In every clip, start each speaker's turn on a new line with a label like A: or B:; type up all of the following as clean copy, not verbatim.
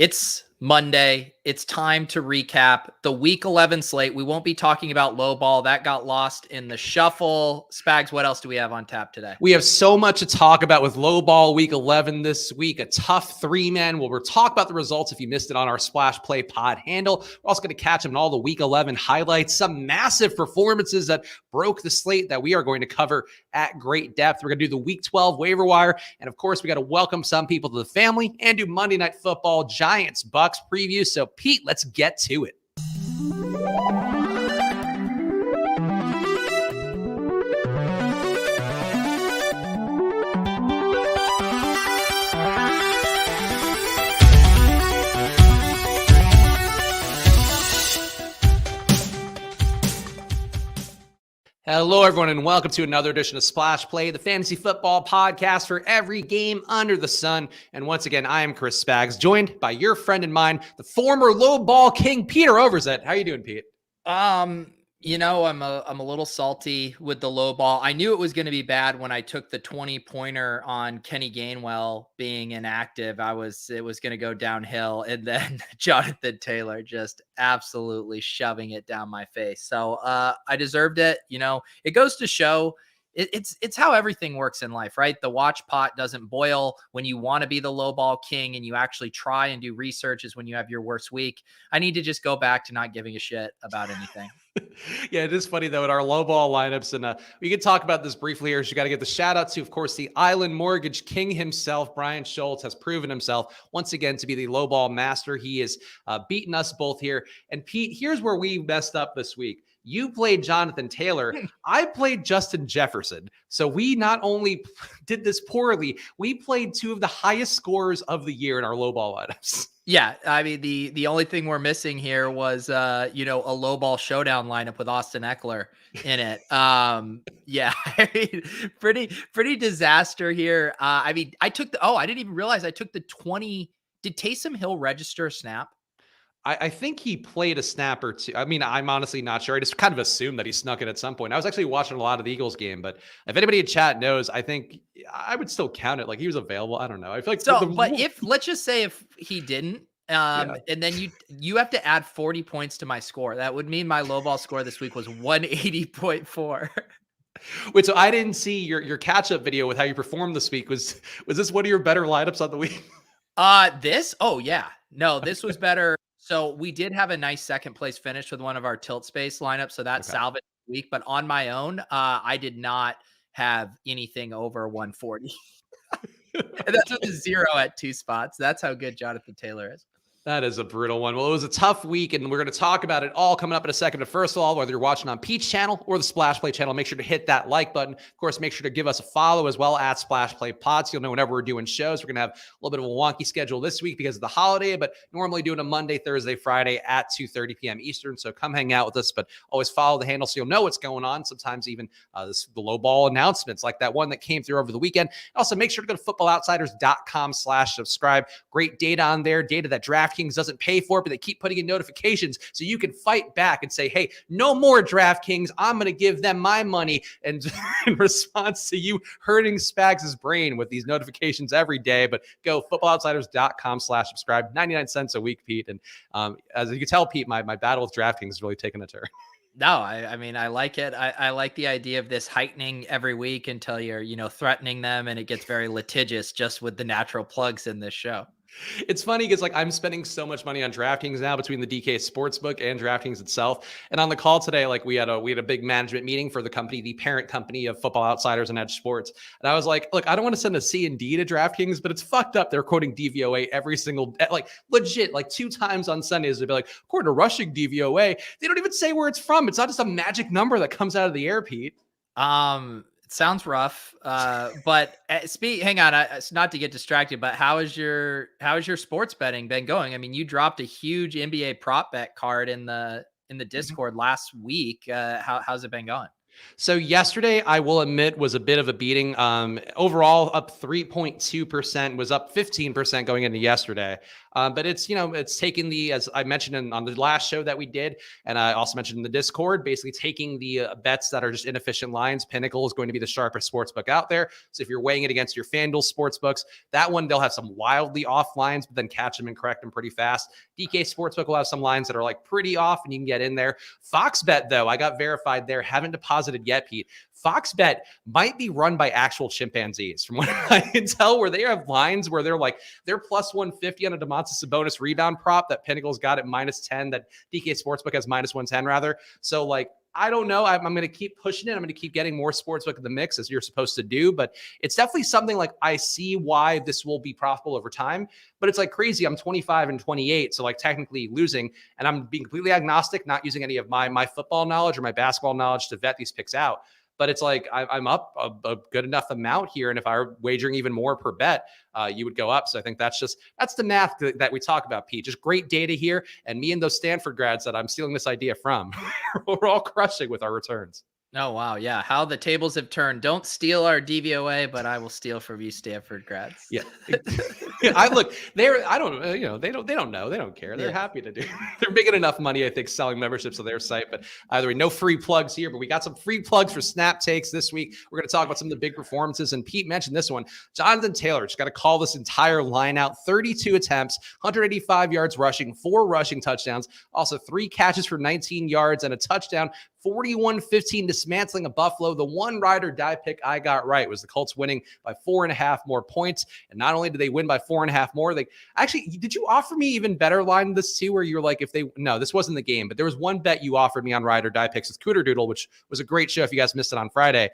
A: It's Monday. It's time to recap the week 11 slate. We won't be talking about low ball. That got lost in the shuffle. Spags, what else do we have on tap today?
B: We have so much to talk about with low ball week 11 this week. A tough three-man. We'll talk about the results if you missed it on our Splash Play pod handle. We're also going to catch up on all the week 11 highlights, some massive performances that broke the slate that we are going to cover at great depth. We're going to do the week 12 waiver wire. And of course, we got to welcome some people to the family and do Monday Night Football Giants Bucks preview. So Pete, let's get to it. Hello, everyone, and welcome to another edition of Splash Play, the fantasy football podcast for every game under the sun. And once again, I am Chris Spags, joined by your friend and mine, the former low ball king, Peter Overzet. How you doing, Pete?
A: I'm a little salty with the low ball. I knew it was going to be bad when I took the 20-pointer on Kenny Gainwell being inactive. It was going to go downhill, and then Jonathan Taylor just absolutely shoving it down my face. So I deserved it. It goes to show it's how everything works in life, right? The watch pot doesn't boil. When you want to be the low ball king and you actually try and do research is when you have your worst week. I need to just go back to not giving a shit about anything.
B: Yeah, it is funny, though, in our low ball lineups. And we can talk about this briefly here. So you got to get the shout out to, of course, the Island Mortgage King himself. Brian Schultz has proven himself once again to be the low ball master. He has beaten us both here. And Pete, here's where we messed up this week. You played Jonathan Taylor. I played Justin Jefferson. So we not only did this poorly, we played two of the highest scores of the year in our low ball lineups.
A: Yeah, I mean, the only thing we're missing here was a low ball showdown lineup with Austin Ekeler in it. Yeah, I mean, pretty disaster here. I didn't even realize I took the 20. Did Taysom Hill register a snap?
B: I think he played a snap or two. I mean, I'm honestly not sure. I just kind of assumed that he snuck it at some point. I was actually watching a lot of the Eagles game, but if anybody in chat knows, I think I would still count it. Like he was available. I don't know. I feel like
A: but let's just say if he didn't, and then you have to add 40 points to my score. That would mean my low ball score this week was 180.4.
B: Wait, so I didn't see your catch up video with how you performed this week. Was this one of your better lineups on the week?
A: This was better. So we did have a nice second place finish with one of our tilt space lineups. So that salvaged the week, but on my own, I did not have anything over 140. And that's with a 0 at 2 spots. That's how good Jonathan Taylor is.
B: That is a brutal one. Well, it was a tough week, and we're going to talk about it all coming up in a second. But first of all, whether you're watching on Pete's channel or the Splash Play channel, make sure to hit that like button. Of course, make sure to give us a follow as well at Splash Play Pods. You'll know whenever we're doing shows. We're going to have a little bit of a wonky schedule this week because of the holiday, but normally doing a Monday, Thursday, Friday at 2:30 p.m. Eastern. So come hang out with us, but always follow the handle so you'll know what's going on. Sometimes even the low ball announcements like that one that came through over the weekend. Also, make sure to go to footballoutsiders.com/subscribe. Great data on there, data that DraftKings doesn't pay for, but they keep putting in notifications so you can fight back and say, hey, no more DraftKings. I'm going to give them my money. And in response to you hurting Spags' brain with these notifications every day, but go footballoutsiders.com/subscribe. 99 cents a week, Pete. And as you can tell, Pete, my battle with DraftKings is really taking a turn.
A: No, I mean, I like it. I like the idea of this heightening every week until you're, threatening them and it gets very litigious just with the natural plugs in this show.
B: It's funny because I'm spending so much money on DraftKings now between the DK Sportsbook and DraftKings itself. And on the call today, we had a big management meeting for the company, the parent company of Football Outsiders and Edge Sports. And I was like, look, I don't want to send a C&D to DraftKings, but it's fucked up. They're quoting DVOA every single, legit, 2 times on Sundays. They'd be like, according to rushing DVOA, they don't even say where it's from. It's not just a magic number that comes out of the air, Pete.
A: Sounds rough. But hang on, not to get distracted, but how is your sports betting been going? I mean, you dropped a huge NBA prop bet card in the Discord last week. How's it been going?
B: So yesterday, I will admit, was a bit of a beating. Overall, up 3.2%, was up 15% going into yesterday. But it's taking as I mentioned on the last show that we did, and I also mentioned in the Discord, basically taking the bets that are just inefficient lines. Pinnacle is going to be the sharpest sportsbook out there. So if you're weighing it against your FanDuel sportsbooks, that one, they'll have some wildly off lines, but then catch them and correct them pretty fast. DK Sportsbook will have some lines that are like pretty off, and you can get in there. Fox Bet, though, I got verified there. Haven't deposited yet, Pete. Fox Bet might be run by actual chimpanzees, from what I can tell, where they have lines where they're plus 150 on a Domantas Sabonis rebound prop that Pinnacle's got at -10, that DK Sportsbook has -110 rather. So I don't know. I'm going to keep pushing it. I'm going to keep getting more sportsbook in the mix, as you're supposed to do. But it's definitely something I see why this will be profitable over time. But it's crazy. I'm 25 and 28. So technically losing, and I'm being completely agnostic, not using any of my football knowledge or my basketball knowledge to vet these picks out. But it's I'm up a good enough amount here. And if I were wagering even more per bet, you would go up. So I think that's the math that we talk about, Pete. Just great data here. And me and those Stanford grads that I'm stealing this idea from, we're all crushing with our returns.
A: Oh, wow. Yeah. How the tables have turned. Don't steal our DVOA, but I will steal from you, Stanford grads.
B: Yeah. I look, I don't, they don't know. They don't care. They're happy to do. They're making enough money, I think, selling memberships to their site. But either way, no free plugs here, but we got some free plugs for Snap Takes this week. We're going to talk about some of the big performances. And Pete mentioned this one. Jonathan Taylor just got to call this entire line out. 32 attempts, 185 yards rushing, 4 rushing touchdowns, also 3 catches for 19 yards and a touchdown. 41-15 dismantling of Buffalo. The one ride or die pick I got right was the Colts winning by 4.5 more points. And not only did they win by 4.5 more, did you offer me even better line than this too, where you were no, this wasn't the game, but there was one bet you offered me on ride or die picks with Cooter Doodle, which was a great show if you guys missed it on Friday.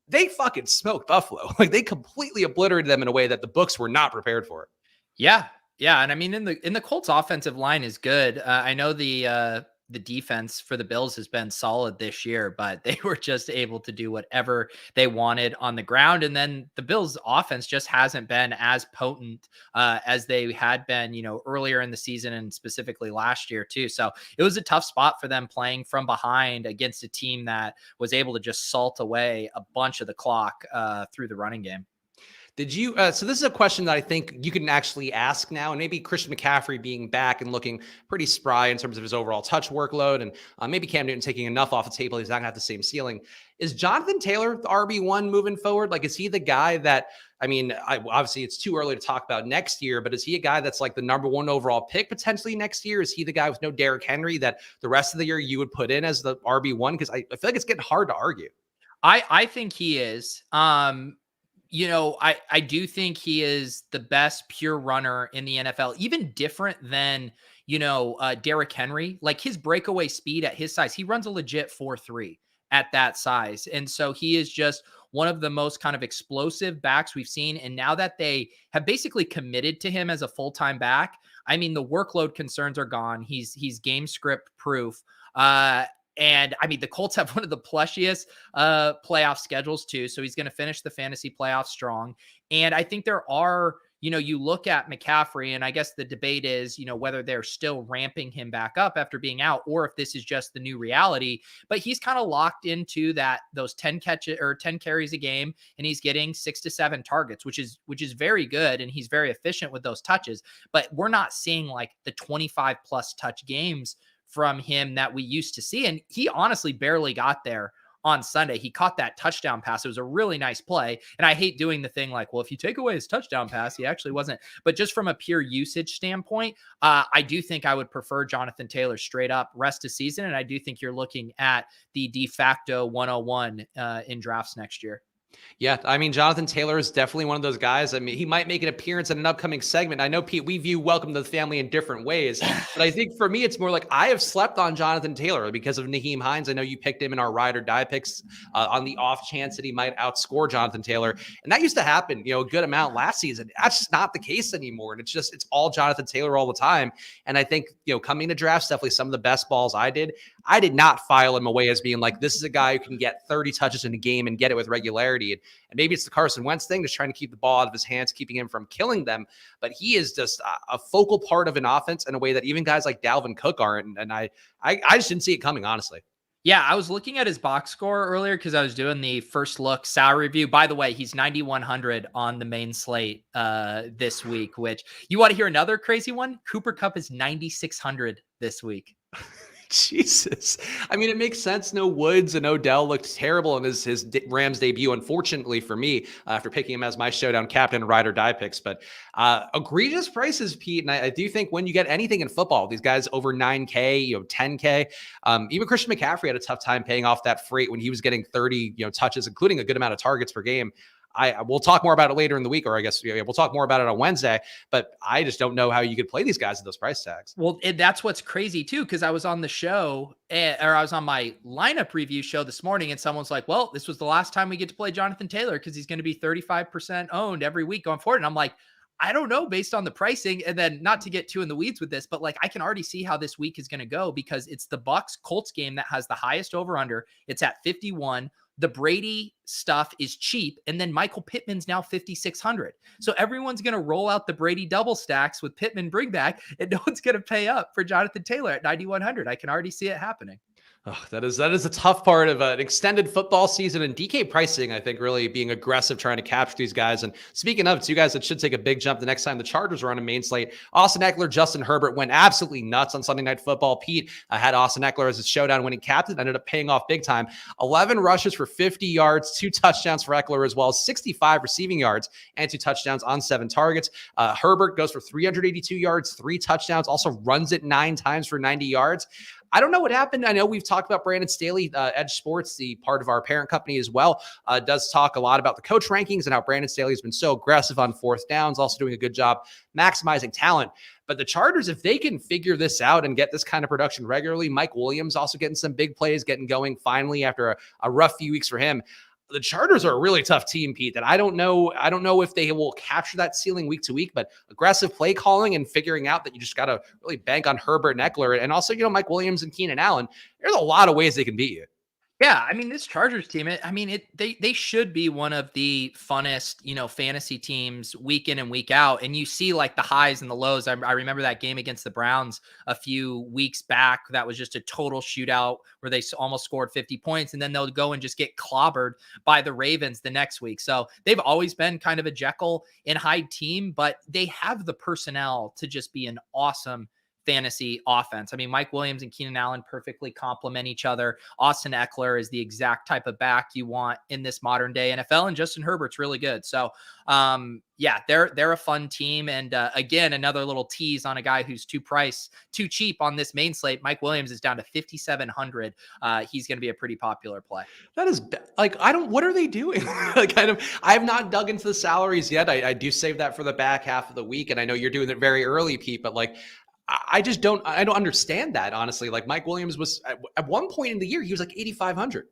B: They fucking smoked Buffalo. They completely obliterated them in a way that the books were not prepared for.
A: Yeah. Yeah. And I mean, in the Colts offensive line is good. I know the defense for the Bills has been solid this year, but they were just able to do whatever they wanted on the ground. And then the Bills offense just hasn't been as potent as they had been, earlier in the season and specifically last year too. So it was a tough spot for them playing from behind against a team that was able to just salt away a bunch of the clock through the running game.
B: Did you, so this is a question that I think you can actually ask now, and maybe Christian McCaffrey being back and looking pretty spry in terms of his overall touch workload, and maybe Cam Newton taking enough off the table, he's not gonna have the same ceiling. Is Jonathan Taylor the RB1 moving forward? Is he the guy that, obviously it's too early to talk about next year, but is he a guy that's the number 1 overall pick potentially next year? Is he the guy with no Derrick Henry that the rest of the year you would put in as the RB1? Because I feel like it's getting hard to argue.
A: I think he is. I do think he is the best pure runner in the NFL, even different than, Derrick Henry. His breakaway speed at his size, he runs a legit 4.3 at that size. And so he is just one of the most kind of explosive backs we've seen. And now that they have basically committed to him as a full-time back, I mean, the workload concerns are gone. He's game script proof. And I mean, the Colts have one of the plushiest playoff schedules too. So he's going to finish the fantasy playoffs strong. And I think there are, you look at McCaffrey, and I guess the debate is, whether they're still ramping him back up after being out, or if this is just the new reality. But he's kind of locked into those 10 carries a game, and he's getting 6 to 7 targets, which is very good. And he's very efficient with those touches. But we're not seeing the 25 plus touch games from him that we used to see. And he honestly barely got there on Sunday. He caught that touchdown pass. It was a really nice play. And I hate doing the thing well, if you take away his touchdown pass, he actually wasn't. But just from a pure usage standpoint, I do think I would prefer Jonathan Taylor straight up rest of season. And I do think you're looking at the de facto 101 in drafts next year.
B: Yeah, I mean, Jonathan Taylor is definitely one of those guys. I mean, he might make an appearance in an upcoming segment. I know, Pete, we view Welcome to the Family in different ways, but I think for me, it's more I have slept on Jonathan Taylor because of Nyheim Hines. I know you picked him in our ride or die picks on the off chance that he might outscore Jonathan Taylor. And that used to happen, a good amount last season. That's just not the case anymore. And it's all Jonathan Taylor all the time. And I think, coming to drafts, definitely some of the best balls I did not file him away as being this is a guy who can get 30 touches in a game and get it with regularity. And maybe it's the Carson Wentz thing, just trying to keep the ball out of his hands, keeping him from killing them. But he is just a focal part of an offense in a way that even guys like Dalvin Cook aren't. And I just didn't see it coming, honestly.
A: Yeah, I was looking at his box score earlier because I was doing the first look salary review. By the way, he's 9,100 on the main slate this week, which you want to hear another crazy one? Cooper Kupp is 9,600 this week.
B: Jesus. I mean, it makes sense. No Woods and Odell looked terrible in his Rams debut, unfortunately for me, after picking him as my showdown captain, ride or die picks. But egregious prices, Pete. And I do think when you get anything in football, these guys over 9K, 10K, even Christian McCaffrey had a tough time paying off that freight when he was getting 30, touches, including a good amount of targets per game. We'll talk more about it later in the week, or I guess we'll talk more about it on Wednesday, but I just don't know how you could play these guys at those price tags.
A: Well, that's what's crazy too, because I was on the show or I was on my lineup review show this morning and someone's like, well, this was the last time we get to play Jonathan Taylor because he's going to be 35% owned every week going forward. And I'm like, I don't know based on the pricing. And then not to get too in the weeds with this, but like I can already see how this week is going to go because it's the Bucks Colts game that has the highest over under. It's at 51. The Brady stuff is cheap. And then Michael Pittman's now 5,600. So everyone's going to roll out the Brady double stacks with Pittman bring back, and no one's going to pay up for Jonathan Taylor at 9,100. I can already see it happening.
B: Oh, that is a tough part of an extended football season, and DK pricing, I think, really being aggressive, trying to capture these guys. And speaking of two guys that should take a big jump the next time the Chargers are on a main slate, Austin Ekeler, Justin Herbert went absolutely nuts on Sunday Night Football. Pete had Austin Ekeler as his showdown winning captain, ended up paying off big time. 11 rushes for 50 yards, 2 touchdowns for Ekeler, as well as 65 receiving yards and 2 touchdowns on 7 targets. Herbert goes for 382 yards, 3 touchdowns, also runs it 9 times for 90 yards. I don't know what happened. I know we've talked about Brandon Staley, Edge Sports, the part of our parent company as well, does talk a lot about the coach rankings and how Brandon Staley has been so aggressive on 4th downs, also doing a good job maximizing talent. But the Chargers, if they can figure this out and get this kind of production regularly, Mike Williams also getting some big plays, getting going finally after a rough few weeks for him. The Chargers are a really tough team, Pete, that I don't know if they will capture that ceiling week to week, but aggressive play calling and figuring out that you just got to really bank on Herbert and Ekeler and also, Mike Williams and Keenan Allen. There's a lot of ways they can beat you.
A: Yeah, I mean, this Chargers team, they should be one of the funnest, fantasy teams week in and week out. And you see like the highs and the lows. I remember that game against the Browns a few weeks back. That was just a total shootout where they almost scored 50 points. And then they'll go and just get clobbered by the Ravens the next week. So they've always been kind of a Jekyll and Hyde team, but they have the personnel to just be an awesome fantasy offense. I mean, Mike Williams and Keenan Allen perfectly complement each other. Austin Ekeler is the exact type of back you want in this modern day NFL, and Justin Herbert's really good. So, yeah, they're a fun team. And again, another little tease on a guy who's too cheap on this main slate. Mike Williams is down to 5,700. He's going to be a pretty popular play.
B: That is like, what are they doing? I have not dug into the salaries yet. I do save that for the back half of the week. And I know you're doing it very early, Pete, but like, I don't understand that, honestly. Like Mike Williams was at one point in the year, he was like 8,500.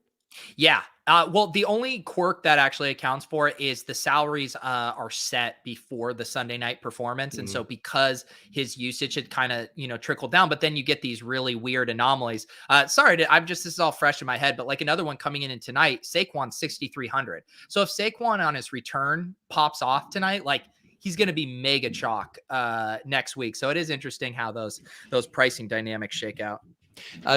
A: Yeah. Well, the only quirk that actually accounts for it is the salaries are set before the Sunday night performance. And so because his usage had kind of, trickled down, but then you get these really weird anomalies. This is all fresh in my head, but like another one coming in tonight, Saquon 6,300. So if Saquon on his return pops off tonight, like he's going to be mega chalk next week. So it is interesting how those pricing dynamics shake out.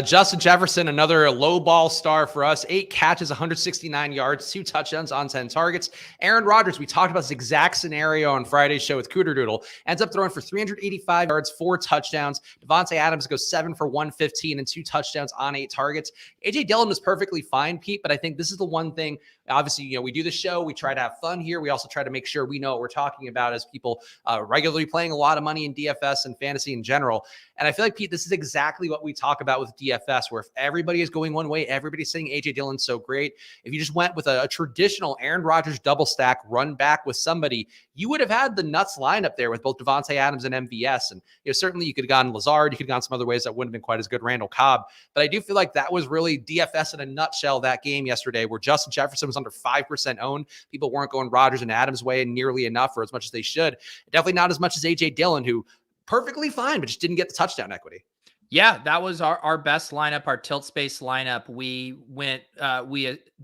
B: Justin Jefferson, another low ball star for us. 8 catches, 169 yards, 2 touchdowns on 10 targets. Aaron Rodgers, we talked about this exact scenario on Friday's show with Cooter Doodle, ends up throwing for 385 yards, 4 touchdowns. Devontae Adams goes 7 for 115 and 2 touchdowns on 8 targets. AJ Dillon was perfectly fine, Pete, but I think this is the one thing. Obviously, we do the show. We try to have fun here. We also try to make sure we know what we're talking about as people regularly playing a lot of money in DFS and fantasy in general. And I feel like, Pete, this is exactly what we talk about with DFS, where if everybody is going one way, everybody's saying AJ Dillon's so great. If you just went with a traditional Aaron Rodgers double stack run back with somebody, you would have had the nuts lineup there with both Devontae Adams and MVS. And certainly you could have gone Lazard. You could have gone some other ways that wouldn't have been quite as good, Randall Cobb. But I do feel like that was really DFS in a nutshell, that game yesterday, where Justin Jefferson was under 5% owned. People weren't going Rodgers and Adams' way nearly enough, or as much as they should. Definitely not as much as AJ Dillon, who perfectly fine, but just didn't get the touchdown equity.
A: Yeah, that was our best lineup, our tilt space lineup. We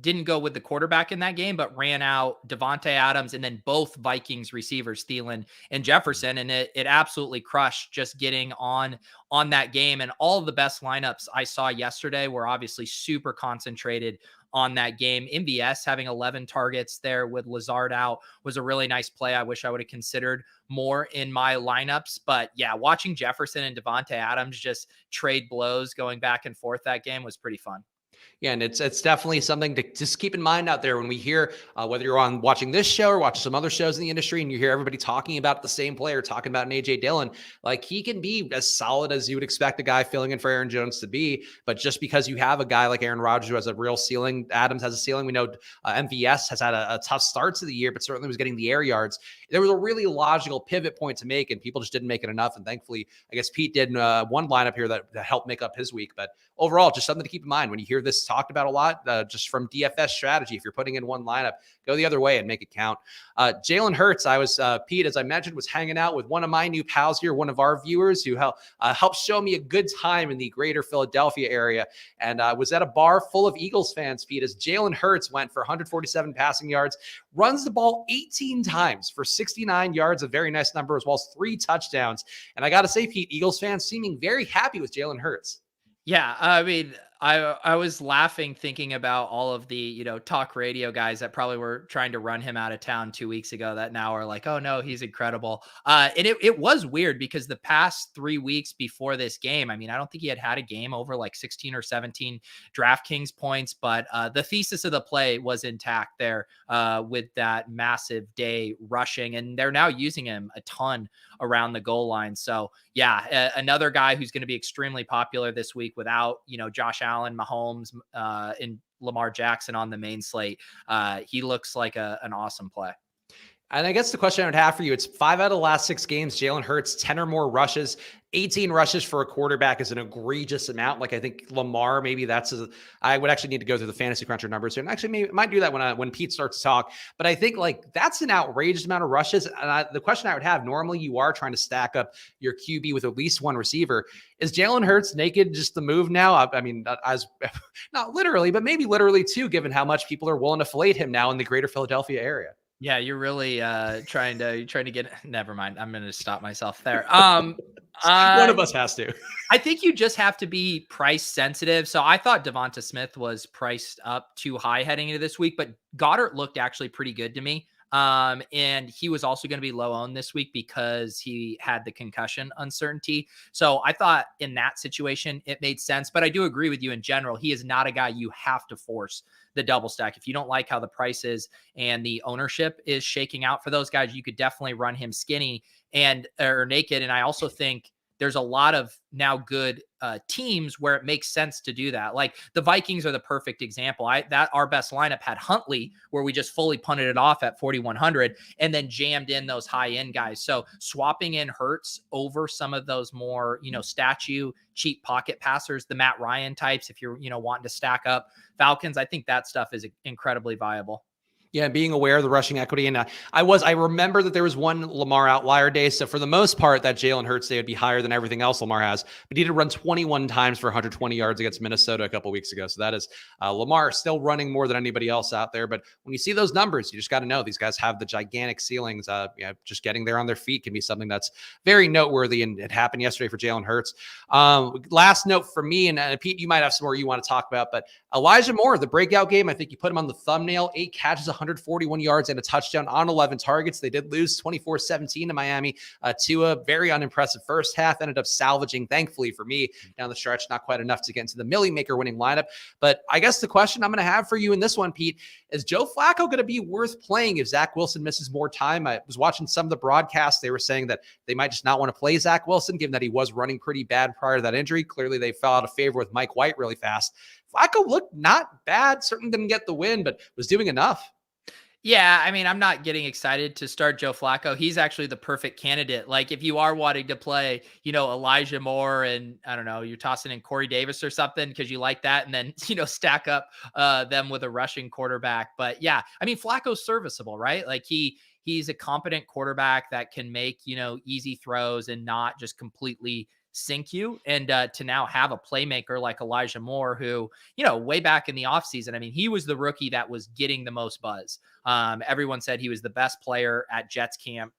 A: didn't go with the quarterback in that game, but ran out Devontae Adams and then both Vikings receivers, Thielen and Jefferson, and it absolutely crushed just getting on that game. And all of the best lineups I saw yesterday were obviously super concentrated on that game. MVS having 11 targets there with Lazard out was a really nice play. I wish I would have considered more in my lineups. But yeah, watching Jefferson and Devontae Adams just trade blows going back and forth that game was pretty fun.
B: Yeah, and it's definitely something to just keep in mind out there when we hear whether you're on watching this show or watching some other shows in the industry, and you hear everybody talking about the same player, talking about an AJ Dillon, like he can be as solid as you would expect a guy filling in for Aaron Jones to be. But just because you have a guy like Aaron Rodgers who has a real ceiling, Adams has a ceiling. We know MVS has had a tough start to the year, but certainly was getting the air yards. There was a really logical pivot point to make, and people just didn't make it enough. And thankfully, I guess Pete did one lineup here that helped make up his week. But overall, just something to keep in mind when you hear this talked about a lot, just from DFS strategy. If you're putting in one lineup, go the other way and make it count. Jalen Hurts, Pete, as I mentioned, was hanging out with one of my new pals here, one of our viewers who helped show me a good time in the greater Philadelphia area. And was at a bar full of Eagles fans, Pete, as Jalen Hurts went for 147 passing yards, runs the ball 18 times for 69 yards, a very nice number, as well as 3 touchdowns. And I got to say, Pete, Eagles fans seeming very happy with Jalen Hurts.
A: Yeah, I mean, I was laughing thinking about all of the, talk radio guys that probably were trying to run him out of town 2 weeks ago that now are like, "Oh no, he's incredible." And it was weird because the past 3 weeks before this game, I mean, I don't think he had a game over like 16 or 17 DraftKings points, but the thesis of the play was intact there with that massive day rushing, and they're now using him a ton around the goal line. So yeah, another guy who's going to be extremely popular this week without, Josh Allen, Mahomes, and Lamar Jackson on the main slate. He looks like an awesome play.
B: And I guess the question I would have for you, it's 5 out of the last 6 games, Jalen Hurts, 10 or more rushes, 18 rushes for a quarterback is an egregious amount. Like I think Lamar, maybe I would actually need to go through the fantasy cruncher numbers here. And actually maybe might do that when Pete starts to talk, but I think like that's an outrageous amount of rushes. And the question I would have, normally you are trying to stack up your QB with at least one receiver. Is Jalen Hurts naked just the move now? I mean, as not literally, but maybe literally too, given how much people are willing to fillet him now in the greater Philadelphia area.
A: Yeah, you're really trying to get. Never mind. I'm going to stop myself there.
B: One of us has to.
A: I think you just have to be price sensitive. So I thought Devonta Smith was priced up too high heading into this week, but Goddard looked actually pretty good to me. And he was also going to be low owned this week because he had the concussion uncertainty. So I thought in that situation, it made sense. But I do agree with you in general. He is not a guy you have to force the double stack. If you don't like how the prices and the ownership is shaking out for those guys, you could definitely run him skinny or naked. And I also think there's a lot of now good teams where it makes sense to do that. Like the Vikings are the perfect example. Our best lineup had Huntley, where we just fully punted it off at 4,100 and then jammed in those high end guys. So swapping in Hurts over some of those more, statue cheap pocket passers, the Matt Ryan types, if you're, wanting to stack up Falcons, I think that stuff is incredibly viable.
B: Yeah, being aware of the rushing equity. And I remember that there was one Lamar outlier day. So for the most part, that Jalen Hurts day would be higher than everything else Lamar has. But he did run 21 times for 120 yards against Minnesota a couple weeks ago. So that is Lamar still running more than anybody else out there. But when you see those numbers, you just got to know these guys have the gigantic ceilings. Just getting there on their feet can be something that's very noteworthy. And it happened yesterday for Jalen Hurts. Last note for me, and Pete, you might have some more you want to talk about, but Elijah Moore, the breakout game, I think you put him on the thumbnail, 8 catches, 141 yards and a touchdown on 11 targets. They did lose 24-17 to Miami. Tua, very unimpressive first half, ended up salvaging, thankfully for me, down the stretch, not quite enough to get into the Millie Maker winning lineup. But I guess the question I'm going to have for you in this one, Pete, is Joe Flacco going to be worth playing if Zach Wilson misses more time? I was watching some of the broadcasts. They were saying that they might just not want to play Zach Wilson, given that he was running pretty bad prior to that injury. Clearly, they fell out of favor with Mike White really fast. Flacco looked not bad, certainly didn't get the win, but was doing enough.
A: Yeah, I mean, I'm not getting excited to start Joe Flacco. He's actually the perfect candidate. Like, if you are wanting to play, Elijah Moore and I don't know, you're tossing in Corey Davis or something because you like that, and then stack up them with a rushing quarterback. But yeah, I mean, Flacco's serviceable, right? Like he's a competent quarterback that can make easy throws and not just completely sink you. And to now have a playmaker like Elijah Moore, who, way back in the offseason, I mean, he was the rookie that was getting the most buzz. Everyone said he was the best player at Jets camp,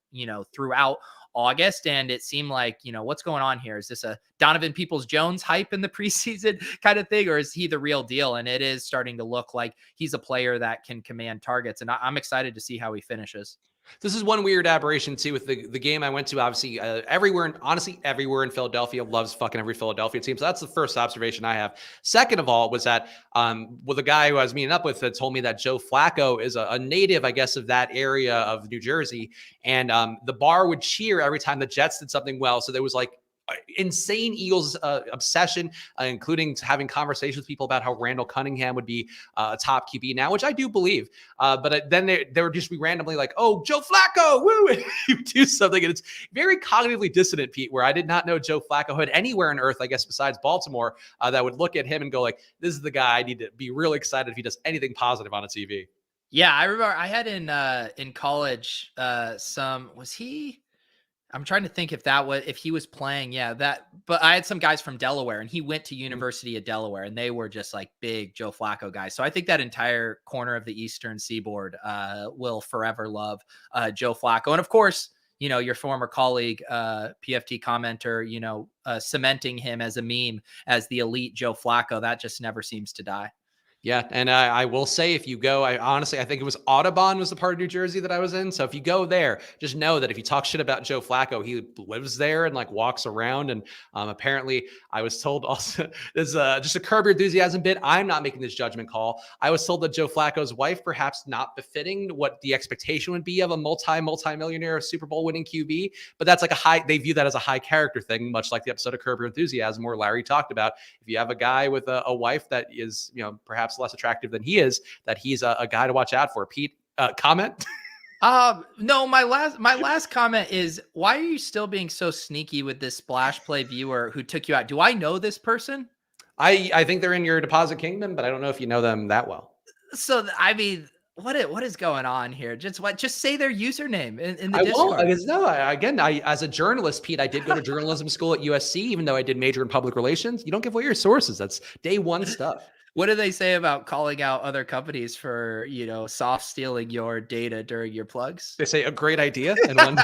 A: throughout August. And it seemed like, what's going on here? Is this a Donovan Peoples-Jones hype in the preseason kind of thing, or is he the real deal? And it is starting to look like he's a player that can command targets. And I'm excited to see how he finishes.
B: This is one weird aberration too with the game I went to. Obviously, honestly, everywhere in Philadelphia loves fucking every Philadelphia team. So that's the first observation I have. Second of all, was that the guy who I was meeting up with that told me that Joe Flacco is a native, I guess, of that area of New Jersey, and the bar would cheer every time the Jets did something well. So there was like insane Eagles obsession, including having conversations with people about how Randall Cunningham would be a top QB now, which I do believe. But then they would just be randomly like, "Oh, Joe Flacco, woo!" You do something, and it's very cognitively dissonant, Pete. Where I did not know Joe Flacco had anywhere on earth, I guess, besides Baltimore, that would look at him and go like, "This is the guy I need to be really excited if he does anything positive on a TV."
A: Yeah, I remember I had in college I'm trying to think if he was playing. Yeah, but I had some guys from Delaware, and he went to University of Delaware, and they were just like big Joe Flacco guys. So I think that entire corner of the Eastern Seaboard will forever love Joe Flacco. And of course, your former colleague, PFT commenter, cementing him as a meme as the elite Joe Flacco. That just never seems to die.
B: Yeah, and I will say, if you go, I think it was Audubon was the part of New Jersey that I was in. So if you go there, just know that if you talk shit about Joe Flacco, he lives there and like walks around. And apparently, I was told also this just a Curb Your Enthusiasm bit. I'm not making this judgment call. I was told that Joe Flacco's wife perhaps not befitting what the expectation would be of a multi-millionaire Super Bowl winning QB, but that's like they view that as a high character thing, much like the episode of Curb Your Enthusiasm where Larry talked about if you have a guy with a wife that is perhaps less attractive than he is, that he's a guy to watch out for. Pete, comment?
A: No, my last comment is, why are you still being so sneaky with this Splash Play viewer who took you out? Do I know this person?
B: I think they're in your deposit kingdom, but I don't know if you know them that well.
A: So, I mean, what is going on here? Just say their username in the Discord.
B: As a journalist, Pete, I did go to journalism school at USC, even though I did major in public relations. You don't give away your sources. That's day one stuff.
A: What do they say about calling out other companies for, soft stealing your data during your plugs?
B: They say a great idea, and one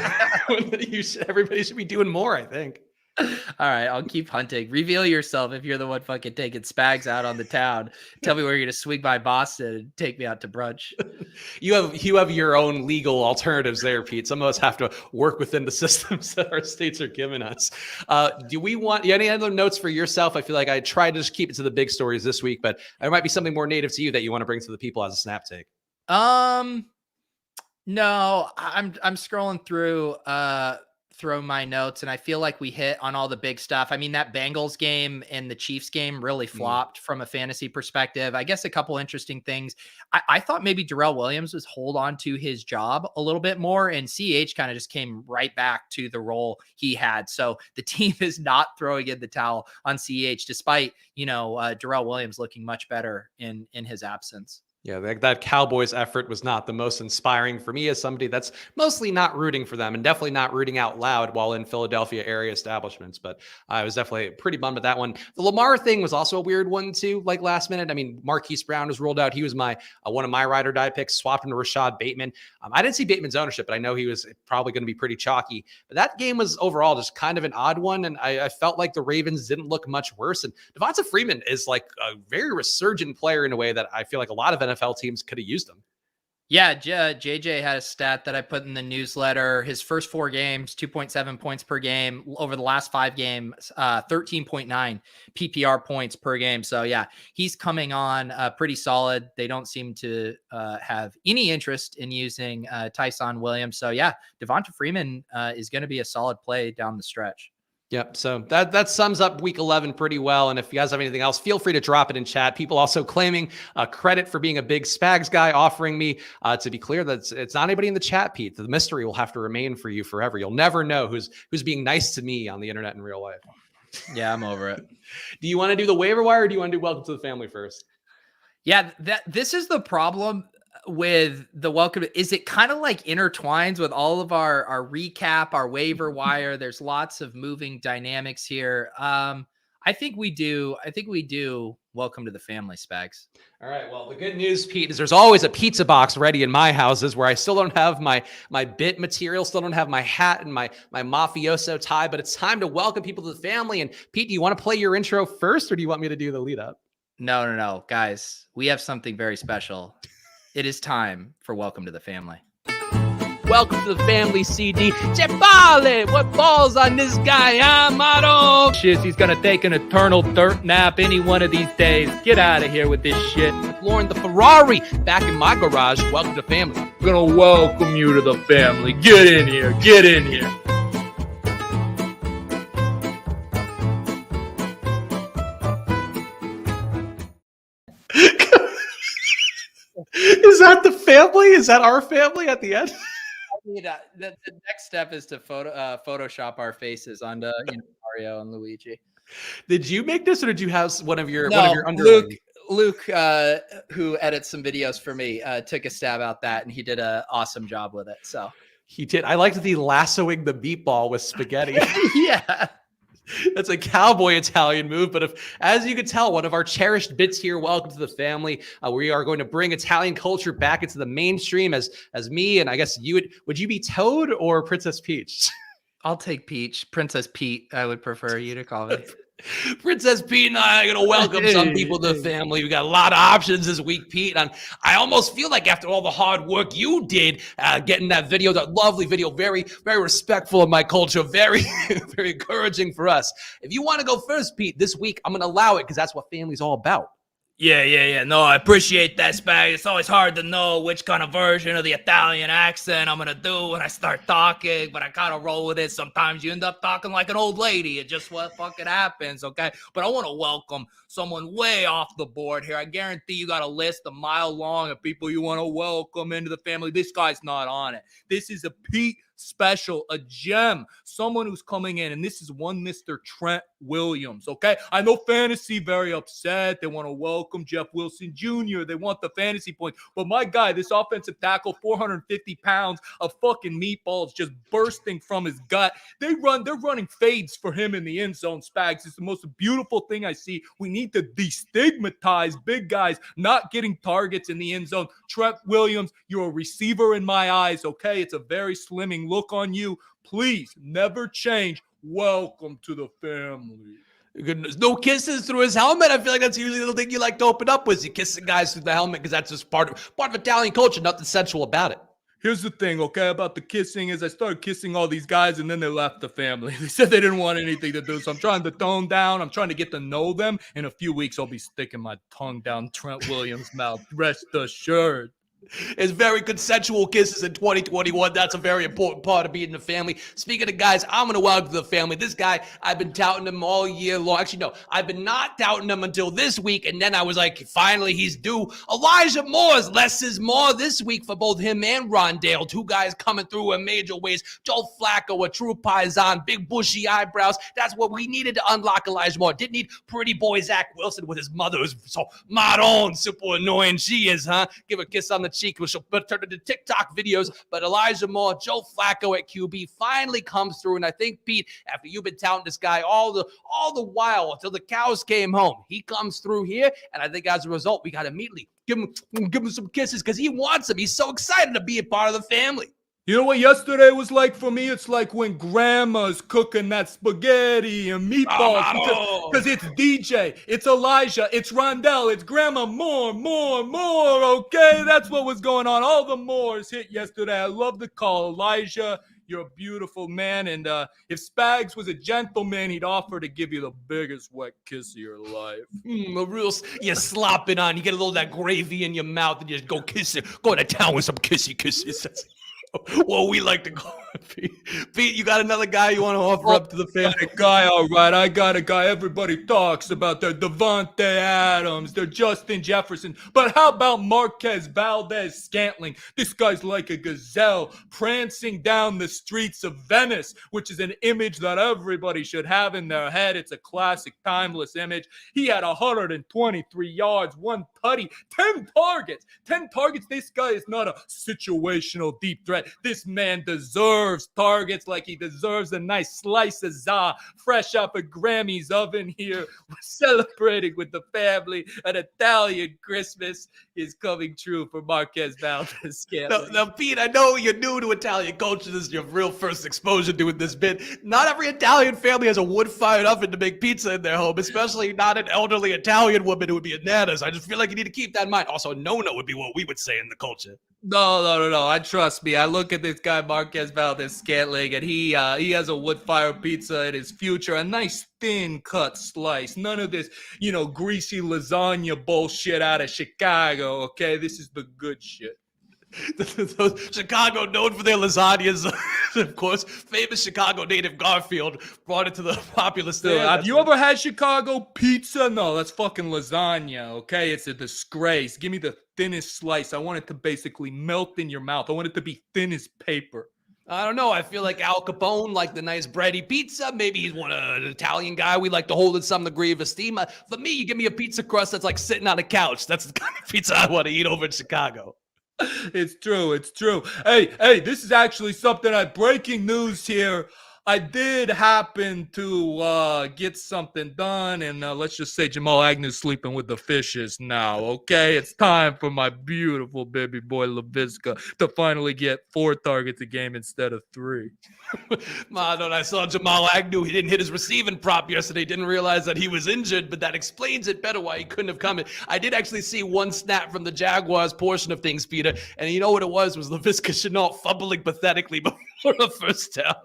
B: everybody should be doing more, I think.
A: All right, I'll keep hunting. Reveal yourself if you're the one fucking taking Spags out on the town. Tell me where you're going to swing by Boston and take me out to brunch.
B: You have your own legal alternatives there, Pete. Some of us have to work within the systems that our states are giving us. Do we want any other notes for yourself? I feel like I tried to just keep it to the big stories this week, but there might be something more native to you that you want to bring to the people as a snap take.
A: No, I'm scrolling through my notes, and I feel like we hit on all the big stuff. I mean, that Bengals game and the Chiefs game really flopped from a fantasy perspective. I guess a couple interesting things. I thought maybe Darrell Williams was hold on to his job a little bit more, and CH kind of just came right back to the role he had. So the team is not throwing in the towel on CH, despite, Darrell Williams looking much better in his absence.
B: Yeah, that Cowboys effort was not the most inspiring for me as somebody that's mostly not rooting for them and definitely not rooting out loud while in Philadelphia area establishments. But I was definitely pretty bummed at that one. The Lamar thing was also a weird one too, like last minute. I mean, Marquise Brown was ruled out. He was one of my ride or die picks, swapped him to Rashad Bateman. I didn't see Bateman's ownership, but I know he was probably going to be pretty chalky. But that game was overall just kind of an odd one. And I felt like the Ravens didn't look much worse. And Devonta Freeman is like a very resurgent player in a way that I feel like a lot of NFL teams could have used him.
A: Yeah, JJ had a stat that I put in the newsletter. His first 4 games, 2.7 points per game. Over the last 5 games, 13.9 PPR points per game. So yeah, he's coming on pretty solid. They don't seem to have any interest in using Tyson Williams. So yeah, Devonta Freeman is going to be a solid play down the stretch.
B: Yep. So that sums up week 11 pretty well. And if you guys have anything else, feel free to drop it in chat. People also claiming credit for being a big Spags guy, offering me to be clear that it's not anybody in the chat, Pete. The mystery will have to remain for you forever. You'll never know who's being nice to me on the internet in real life.
A: Yeah, I'm over it.
B: Do you want to do the waiver wire or do you want to do welcome to the family first?
A: Yeah, this is the problem with the welcome, is it kind of like intertwines with all of our recap, our waiver wire? There's lots of moving dynamics here. I think we do. Welcome to the family, Spags.
B: All right. Well, the good news, Pete, is there's always a pizza box ready in my houses where I still don't have my bit material, still don't have my hat and my mafioso tie, but it's time to welcome people to the family. And Pete, do you want to play your intro first, or do you want me to do the lead up?
A: No, guys, we have something very special. It is time for Welcome to the Family.
B: Welcome to the family, CD. Chepale, what balls on this guy, huh, Maro?
A: Shit, he's gonna take an eternal dirt nap any one of these days. Get out of here with this shit.
B: Lauren, the Ferrari, back in my garage. Welcome to the family.
A: I'm gonna welcome you to the family. Get in here. Get in here.
B: Is that the family? Is that our family at the end?
A: I mean, the next step is to Photoshop our faces onto Mario and Luigi.
B: Did you make this, or did you have one of your underlings?
A: Luke, who edits some videos for me, took a stab at that, and he did an awesome job with it. So
B: he did. I liked the lassoing the meatball with spaghetti.
A: Yeah.
B: That's a cowboy Italian move, but as you can tell, one of our cherished bits here, welcome to the family. We are going to bring Italian culture back into the mainstream as me, and I guess would you be Toad or Princess Peach?
A: I'll take Peach. Princess Pete, I would prefer you to call me.
B: Princess Pete and I are going to welcome some people to the family. We got a lot of options this week, Pete. And I almost feel like after all the hard work you did getting that video, that lovely video, very, very respectful of my culture, very, very encouraging for us. If you want to go first, Pete, this week, I'm going to allow it because that's what family's all about.
A: Yeah. No, I appreciate that, Spag. It's always hard to know which kind of version of the Italian accent I'm going to do when I start talking, but I kind of roll with it. Sometimes you end up talking like an old lady. It's just what fucking happens, okay? But I want to welcome someone way off the board here. I guarantee you got a list a mile long of people you want to welcome into the family. This guy's not on it. This is a Pete special, a gem, someone who's coming in, and this is one Mr. Trent Williams, okay? I know fantasy very upset. They want to welcome Jeff Wilson Jr. They want the fantasy points, but my guy, this offensive tackle, 450 pounds of fucking meatballs just bursting from his gut. They're running fades for him in the end zone, Spags. It's the most beautiful thing I see. We need to destigmatize big guys not getting targets in the end zone. Trent Williams, you're a receiver in my eyes, okay? It's a very slimming look on you. Please never change. Welcome to the family.
B: Goodness, no kisses through his helmet. I feel like that's usually the thing you like to open up with. You kissing guys through the helmet because that's just part of Italian culture. Nothing sensual about it.
A: Here's the thing, okay, about the kissing is I started kissing all these guys and then they left the family. They said they didn't want anything to do. So I'm trying to tone down. I'm trying to get to know them. In a few weeks, I'll be sticking my tongue down Trent Williams' mouth. Rest assured.
B: It's very consensual kisses in 2021. That's a very important part of being in the family. Speaking of guys, I'm going to welcome to the family. This guy, I've been touting him all year long. Actually, no, I've been not touting him until this week. And then I was like, finally, he's due. Elijah Moore's less is more this week for both him and Rondale. Two guys coming through in major ways. Joe Flacco, a true paisan, big bushy eyebrows. That's what we needed to unlock Elijah Moore. Didn't need pretty boy Zach Wilson with his mother who's so maroon, super annoying she is, huh? Give a kiss on the cheek, which will turn into TikTok videos. But Elijah Moore, Joe Flacco at QB finally comes through. And I think, Pete, after you've been touting this guy all the while until the cows came home, he comes through here. And I think as a result, we got to immediately give him some kisses because he wants them. He's so excited to be a part of the family.
A: You know what yesterday was like for me? It's like when grandma's cooking that spaghetti and meatballs because it's DJ, it's Elijah, it's Rondell, it's Grandma more, okay? That's what was going on. All the Moores hit yesterday. I love the call. Elijah, you're a beautiful man, and if Spags was a gentleman, he'd offer to give you the biggest wet kiss of your life.
B: You slop it on. You get a little of that gravy in your mouth and just go kiss it. Go to town with some kissy kisses. Well, we like to call it, Pete, you got another guy you want to offer up to the family?
A: All right. I got a guy everybody talks about. Their Devontae Adams, their Justin Jefferson. But how about Marquez Valdez-Scantling? This guy's like a gazelle prancing down the streets of Venice, which is an image that everybody should have in their head. It's a classic, timeless image. He had 123 yards, 1
C: Putty. 10 targets. 10 targets. This guy is not a situational deep threat. This man deserves targets like he deserves a nice slice of za fresh off a Grammy's oven here. We're celebrating with the family. An Italian Christmas is coming true for Marquez Valdez-Scantling.
B: Now, Pete, I know you're new to Italian culture. This is your real first exposure doing this bit. Not every Italian family has a wood-fired oven to make pizza in their home, especially not an elderly Italian woman who would be bananas. I just feel like you need to keep that in mind. Also, no-no would be what we would say in the culture.
C: No. I trust me. I look at this guy, Marquez Valdez-Scantling, and he has a wood-fired pizza in his future. A nice thin-cut slice. None of this, greasy lasagna bullshit out of Chicago, okay? This is the good shit.
B: Chicago, known for their lasagnas, of course. Famous Chicago native Garfield brought it to the populace there.
C: Have you ever had Chicago pizza? No, that's fucking lasagna, okay? It's a disgrace. Give me the thinnest slice. I want it to basically melt in your mouth. I want it to be thin as paper.
B: I don't know. I feel like Al Capone liked the nice bready pizza. Maybe he's an Italian guy we like to hold in some degree of esteem. For me, you give me a pizza crust that's like sitting on a couch. That's the kind of pizza I want to eat over in Chicago.
C: It's true. Hey, this is actually something breaking news here. I did happen to get something done, and let's just say Jamal Agnew's sleeping with the fishes now, okay? It's time for my beautiful baby boy LaVisca to finally get 4 targets a game instead of 3.
B: Man, I saw Jamal Agnew. He didn't hit his receiving prop yesterday. Didn't realize that he was injured, but that explains it better why he couldn't have come in. I did actually see one snap from the Jaguars portion of things, Peter, and you know what it was LaVisca Chenault fumbling pathetically before the first down.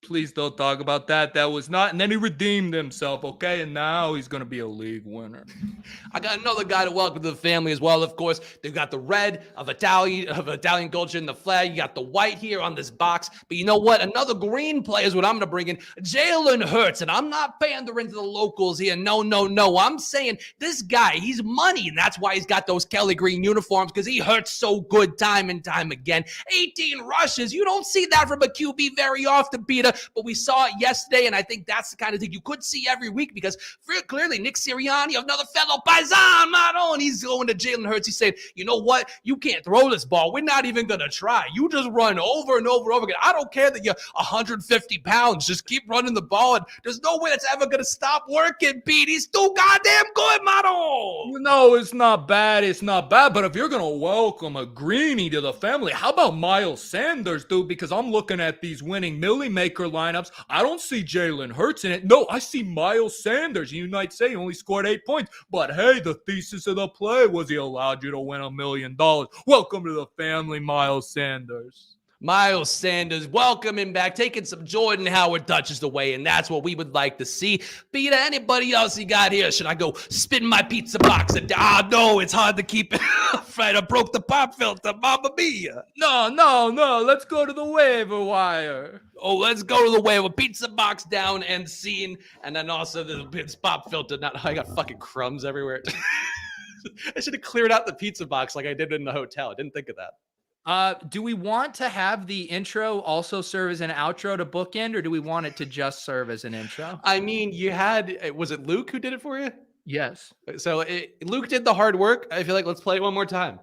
C: Please don't talk about that. That was not. And then he redeemed himself, okay? And now he's going to be a league winner.
B: I got another guy to welcome to the family as well, of course. They've got the red of Italian culture in the flag. You got the white here on this box. But you know what? Another green player is what I'm going to bring in. Jalen Hurts. And I'm not pandering to the locals here. No. I'm saying this guy, he's money. And that's why he's got those Kelly green uniforms, because he hurts so good time and time again. 18 rushes. You don't see that from a QB very often, Peter. But we saw it yesterday, and I think that's the kind of thing you could see every week, because clearly Nick Sirianni, another fellow Paisan, Maron, he's going to Jalen Hurts. He's saying, you know what? You can't throw this ball. We're not even going to try. You just run over and over again. I don't care that you're 150 pounds. Just keep running the ball, and there's no way that's ever going to stop working, Pete. He's too goddamn good, Maron.
C: No, it's not bad. But if you're going to welcome a greenie to the family, how about Miles Sanders, dude? Because I'm looking at these winning Millie Maker lineups. I don't see Jalen Hurts in it. No, I see Miles Sanders. You might say he only scored 8 points, but hey, the thesis of the play was he allowed you to win $1 million. Welcome to the family, Miles Sanders.
B: Miles Sanders, welcome him back, taking some Jordan Howard touches away, and that's what we would like to see. Peter, anybody else you got here? Should I go spin my pizza box? No, it's hard to keep it right. I broke the pop filter, mamma mia.
C: No, let's go to the waiver wire.
B: Oh, let's go to the waiver. Pizza box down and scene, and then also the pop filter. I got fucking crumbs everywhere. I should have cleared out the pizza box like I did in the hotel. I didn't think of that.
A: Do we want to have the intro also serve as an outro to bookend, or do we want it to just serve as an intro?
B: I mean, was it Luke who did it for you?
A: Yes.
B: So Luke did the hard work. I feel like let's play it one more time.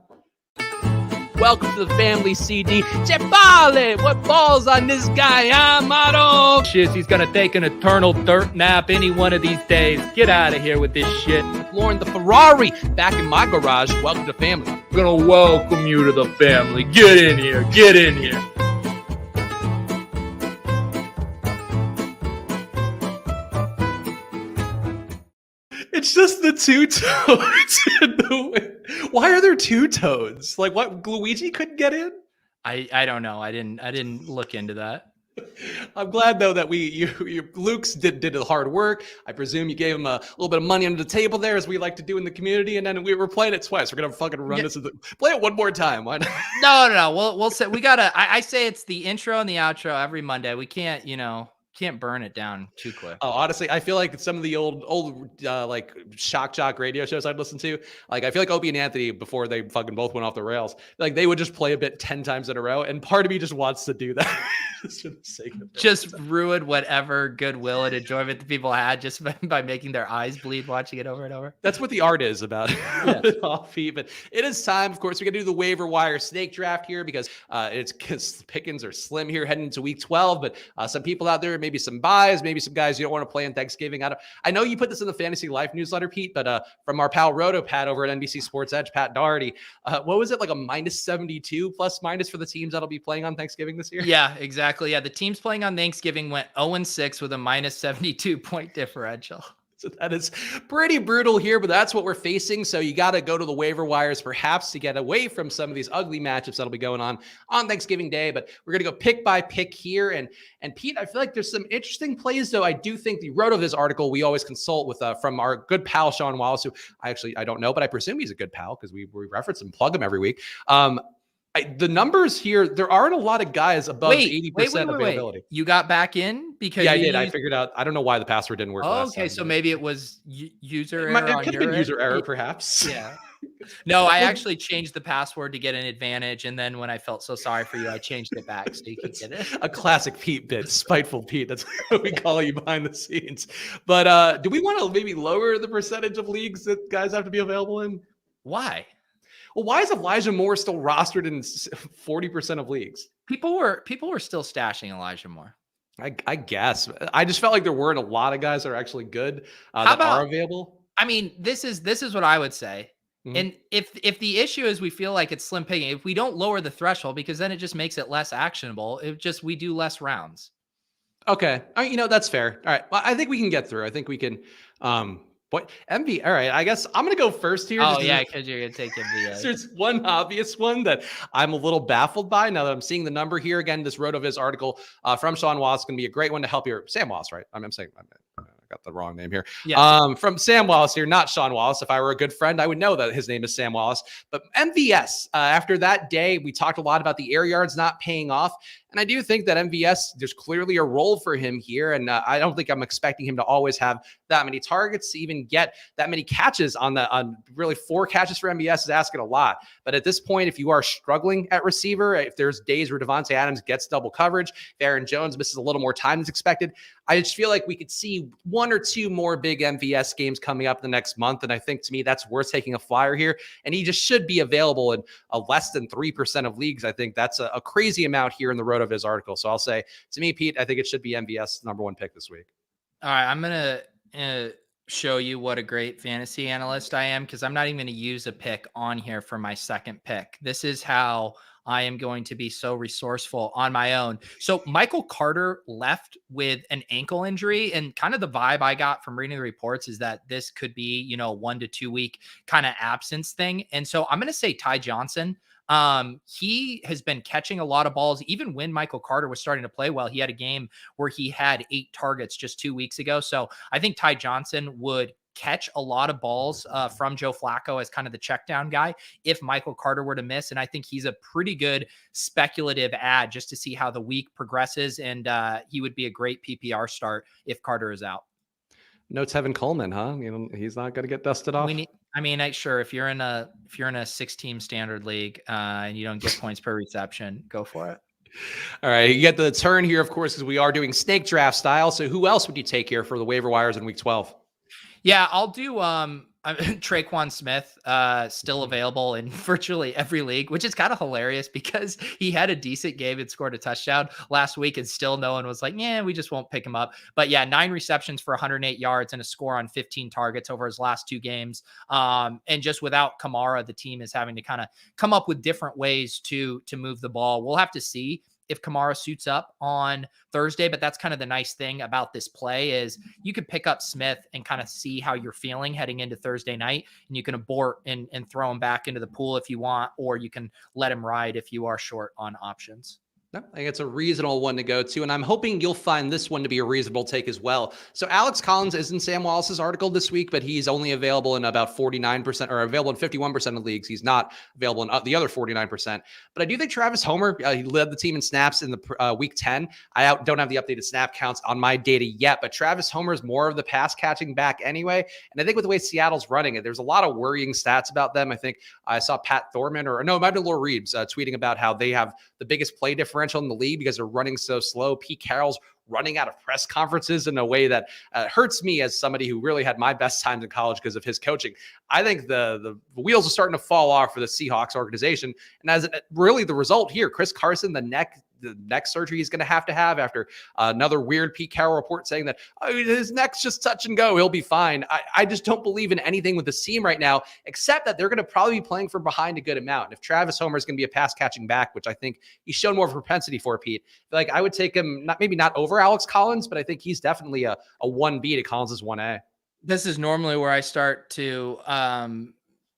B: Welcome to the family CD. Chepale, what balls on this guy, Amaro?
C: Shit, he's gonna take an eternal dirt nap any one of these days. Get out of here with this shit.
B: Lauren, the Ferrari, back in my garage. Welcome to the family.
C: I'm gonna welcome you to the family. Get in here.
B: It's just the two toads in the way. Why are there two toads? Like what? Luigi couldn't get in?
A: I don't know. I didn't look into that.
B: I'm glad though that Luke's did the hard work. I presume you gave him a little bit of money under the table there, as we like to do in the community, and then we were playing it twice. We're gonna fucking run this. Play it one more time. Why not?
A: No. We'll say we gotta. I say it's the intro and the outro every Monday. We can't can't burn it down too quick.
B: Oh, honestly, I feel like some of the old like shock jock radio shows I'd listen to, like I feel like Opie and Anthony before they fucking both went off the rails, like they would just play a bit 10 times in a row, and part of me just wants to do that just for the sake of it.
A: Just ruin whatever goodwill and enjoyment the people had just by making their eyes bleed watching it over and over.
B: That's what the art is about.
A: Yes.
B: Offbeat, but it is time. Of course, we got to do the waiver wire snake draft here because it's because pickings are slim here heading into week 12. But some people out there, maybe some buys, maybe some guys you don't want to play on Thanksgiving. I know you put this in the Fantasy Life newsletter, Pete, but from our pal RotoPat over at NBC Sports Edge, Pat Doherty, what was it, like a -72 plus minus for the teams that'll be playing on Thanksgiving this year?
A: Yeah, exactly. Yeah, the teams playing on Thanksgiving went 0-6 with a -72 point differential.
B: So that is pretty brutal here, but that's what we're facing. So you got to go to the waiver wires perhaps to get away from some of these ugly matchups that'll be going on Thanksgiving Day. But we're going to go pick by pick here. And Pete, I feel like there's some interesting plays, though. I do think the RotoViz article we always consult with from our good pal, Sean Wallace, who I don't know, but I presume he's a good pal because we reference and plug him every week. The numbers here, there aren't a lot of guys above 80% availability.
A: You got back in because
B: I did. I figured out. I don't know why the password didn't work.
A: Oh, okay. So maybe it was user error.
B: It could have been user error, perhaps.
A: Yeah. No, I actually changed the password to get an advantage, and then when I felt so sorry for you, I changed it back so you could get it.
B: A classic Pete bit, spiteful Pete. That's what we call you behind the scenes. But do we want to maybe lower the percentage of leagues that guys have to be available in?
A: Why?
B: Well, why is Elijah Moore still rostered in 40% of leagues?
A: People were still stashing Elijah Moore.
B: I guess. I just felt like there weren't a lot of guys that are actually good that are available.
A: I mean, this is what I would say.
B: Mm-hmm.
A: And if the issue is we feel like it's slim picking, if we don't lower the threshold, because then it just makes it less actionable. We do less rounds.
B: Okay. That's fair. All right. Well, I think we can get through. I think we can. What MV? All right, I guess I'm gonna go first here.
A: Oh yeah, because you're gonna take MV.
B: There's one obvious one that I'm a little baffled by now that I'm seeing the number here again. This RotoViz article from Sean Wallace is gonna be a great one to help your Sam Wallace, right? I'm saying I got the wrong name here.
A: Yeah.
B: From Sam Wallace here, not Sean Wallace. If I were a good friend, I would know that his name is Sam Wallace. But MVS, after that day, we talked a lot about the air yards not paying off. And I do think that MVS, there's clearly a role for him here. And I don't think I'm expecting him to always have that many targets, to even get that many catches on really 4 catches for MVS is asking a lot. But at this point, if you are struggling at receiver, if there's days where Devontae Adams gets double coverage, if Aaron Jones misses a little more time than expected, I just feel like we could see 1 or 2 more big MVS games coming up the next month. And I think to me, that's worth taking a flyer here. And he just should be available in less than 3% of leagues. I think that's a crazy amount here in the RotoViz article. So I'll say, to me, Pete, I think it should be MVS #1 pick this week.
A: All right. I'm going to show you what a great fantasy analyst I am, because I'm not even going to use a pick on here for my second pick. This is how I am going to be so resourceful on my own. So Michael Carter left with an ankle injury, and kind of the vibe I got from reading the reports is that this could be, 1 to 2 week kind of absence thing. And so I'm going to say Ty Johnson. He has been catching a lot of balls. Even when Michael Carter was starting to play well, he had a game where he had 8 targets just 2 weeks ago. So I think Ty Johnson would catch a lot of balls from Joe Flacco as kind of the check down guy if Michael Carter were to miss. And I think he's a pretty good speculative ad just to see how the week progresses. And he would be a great PPR start if Carter is out.
B: No Tevin Coleman, huh? He's not going to get dusted off.
A: Sure. If you're in a 6-team standard league and you don't get points per reception, go for it.
B: All right. You get the turn here, of course, because we are doing snake draft style. So who else would you take here for the waiver wires in week 12?
A: Yeah, I'll do Traquan Smith, still available in virtually every league, which is kind of hilarious because he had a decent game and scored a touchdown last week, and still no one was like, yeah, we just won't pick him up. But yeah, 9 receptions for 108 yards and a score on 15 targets over his last 2 games. And just without Kamara, the team is having to kind of come up with different ways to move the ball. We'll have to see if Kamara suits up on Thursday, but that's kind of the nice thing about this play is you could pick up Smith and kind of see how you're feeling heading into Thursday night, and you can abort and throw him back into the pool if you want, or you can let him ride if you are short on options.
B: No, I think it's a reasonable one to go to, and I'm hoping you'll find this one to be a reasonable take as well. So Alex Collins is in Sam Wallace's article this week, but he's only available in about 49% or available in 51% of leagues. He's not available in the other 49%. But I do think Travis Homer, he led the team in snaps in the week 10. I don't have the updated snap counts on my data yet, but Travis Homer is more of the pass catching back anyway. And I think with the way Seattle's running it, there's a lot of worrying stats about them. I think I saw Pat Thorman, or no, it might be Laura Reeves tweeting about how they have the biggest play differential in the league because they're running so slow. Pete Carroll's running out of press conferences in a way that hurts me as somebody who really had my best times in college because of his coaching. I think the wheels are starting to fall off for the Seahawks organization. And as really the result here, Chris Carson, the neck surgery he's going to have after another weird Pete Carroll report saying that his neck's just touch and go. He'll be fine. I just don't believe in anything with the team right now, except that they're going to probably be playing from behind a good amount. And if Travis Homer is going to be a pass catching back, which I think he's shown more of a propensity for, Pete, like I would take him, maybe not over Alex Collins, but I think he's definitely a 1B to Collins' 1A.
A: This is normally where I start to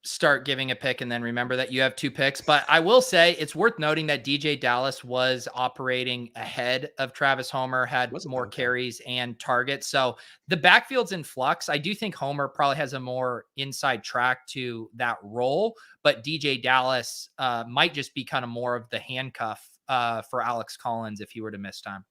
A: start giving a pick and then remember that you have 2 picks. But I will say it's worth noting that DJ Dallas was operating ahead of Travis Homer, had more carries and targets. So the backfield's in flux. I do think Homer probably has a more inside track to that role, but DJ Dallas might just be kind of more of the handcuff for Alex Collins if he were to miss time.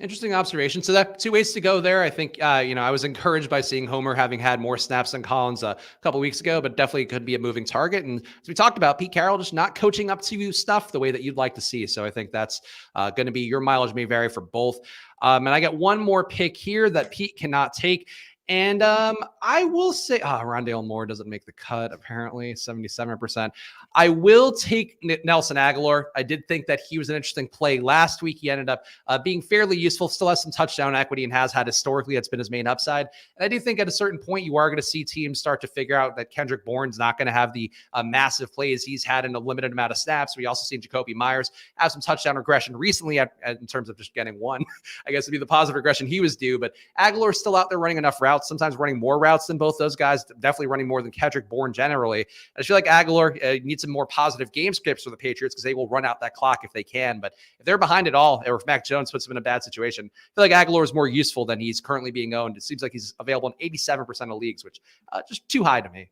B: Interesting observation. So that 2 ways to go there. I think, I was encouraged by seeing Homer having had more snaps than Collins a couple weeks ago, but definitely could be a moving target. And as we talked about, Pete Carroll just not coaching up to stuff the way that you'd like to see. So I think that's going to be, your mileage may vary for both. And I got one more pick here that Pete cannot take. And I will say, Rondale Moore doesn't make the cut, apparently, 77%. I will take Nelson Aguilar. I did think that he was an interesting play last week. He ended up being fairly useful, still has some touchdown equity and has had historically. That's been his main upside. And I do think at a certain point, you are going to see teams start to figure out that Kendrick Bourne's not going to have the massive plays he's had in a limited amount of snaps. We also seen Jacoby Myers have some touchdown regression recently in terms of just getting one. I guess would be the positive regression he was due. But Aguilar's still out there running enough routes, sometimes running more routes than both those guys, definitely running more than Kendrick Bourne generally. I feel like Aguilar needs some more positive game scripts for the Patriots because they will run out that clock if they can. But if they're behind it all, or if Mac Jones puts them in a bad situation, I feel like Aguilar is more useful than he's currently being owned. It seems like he's available in 87% of leagues, which just too high to me.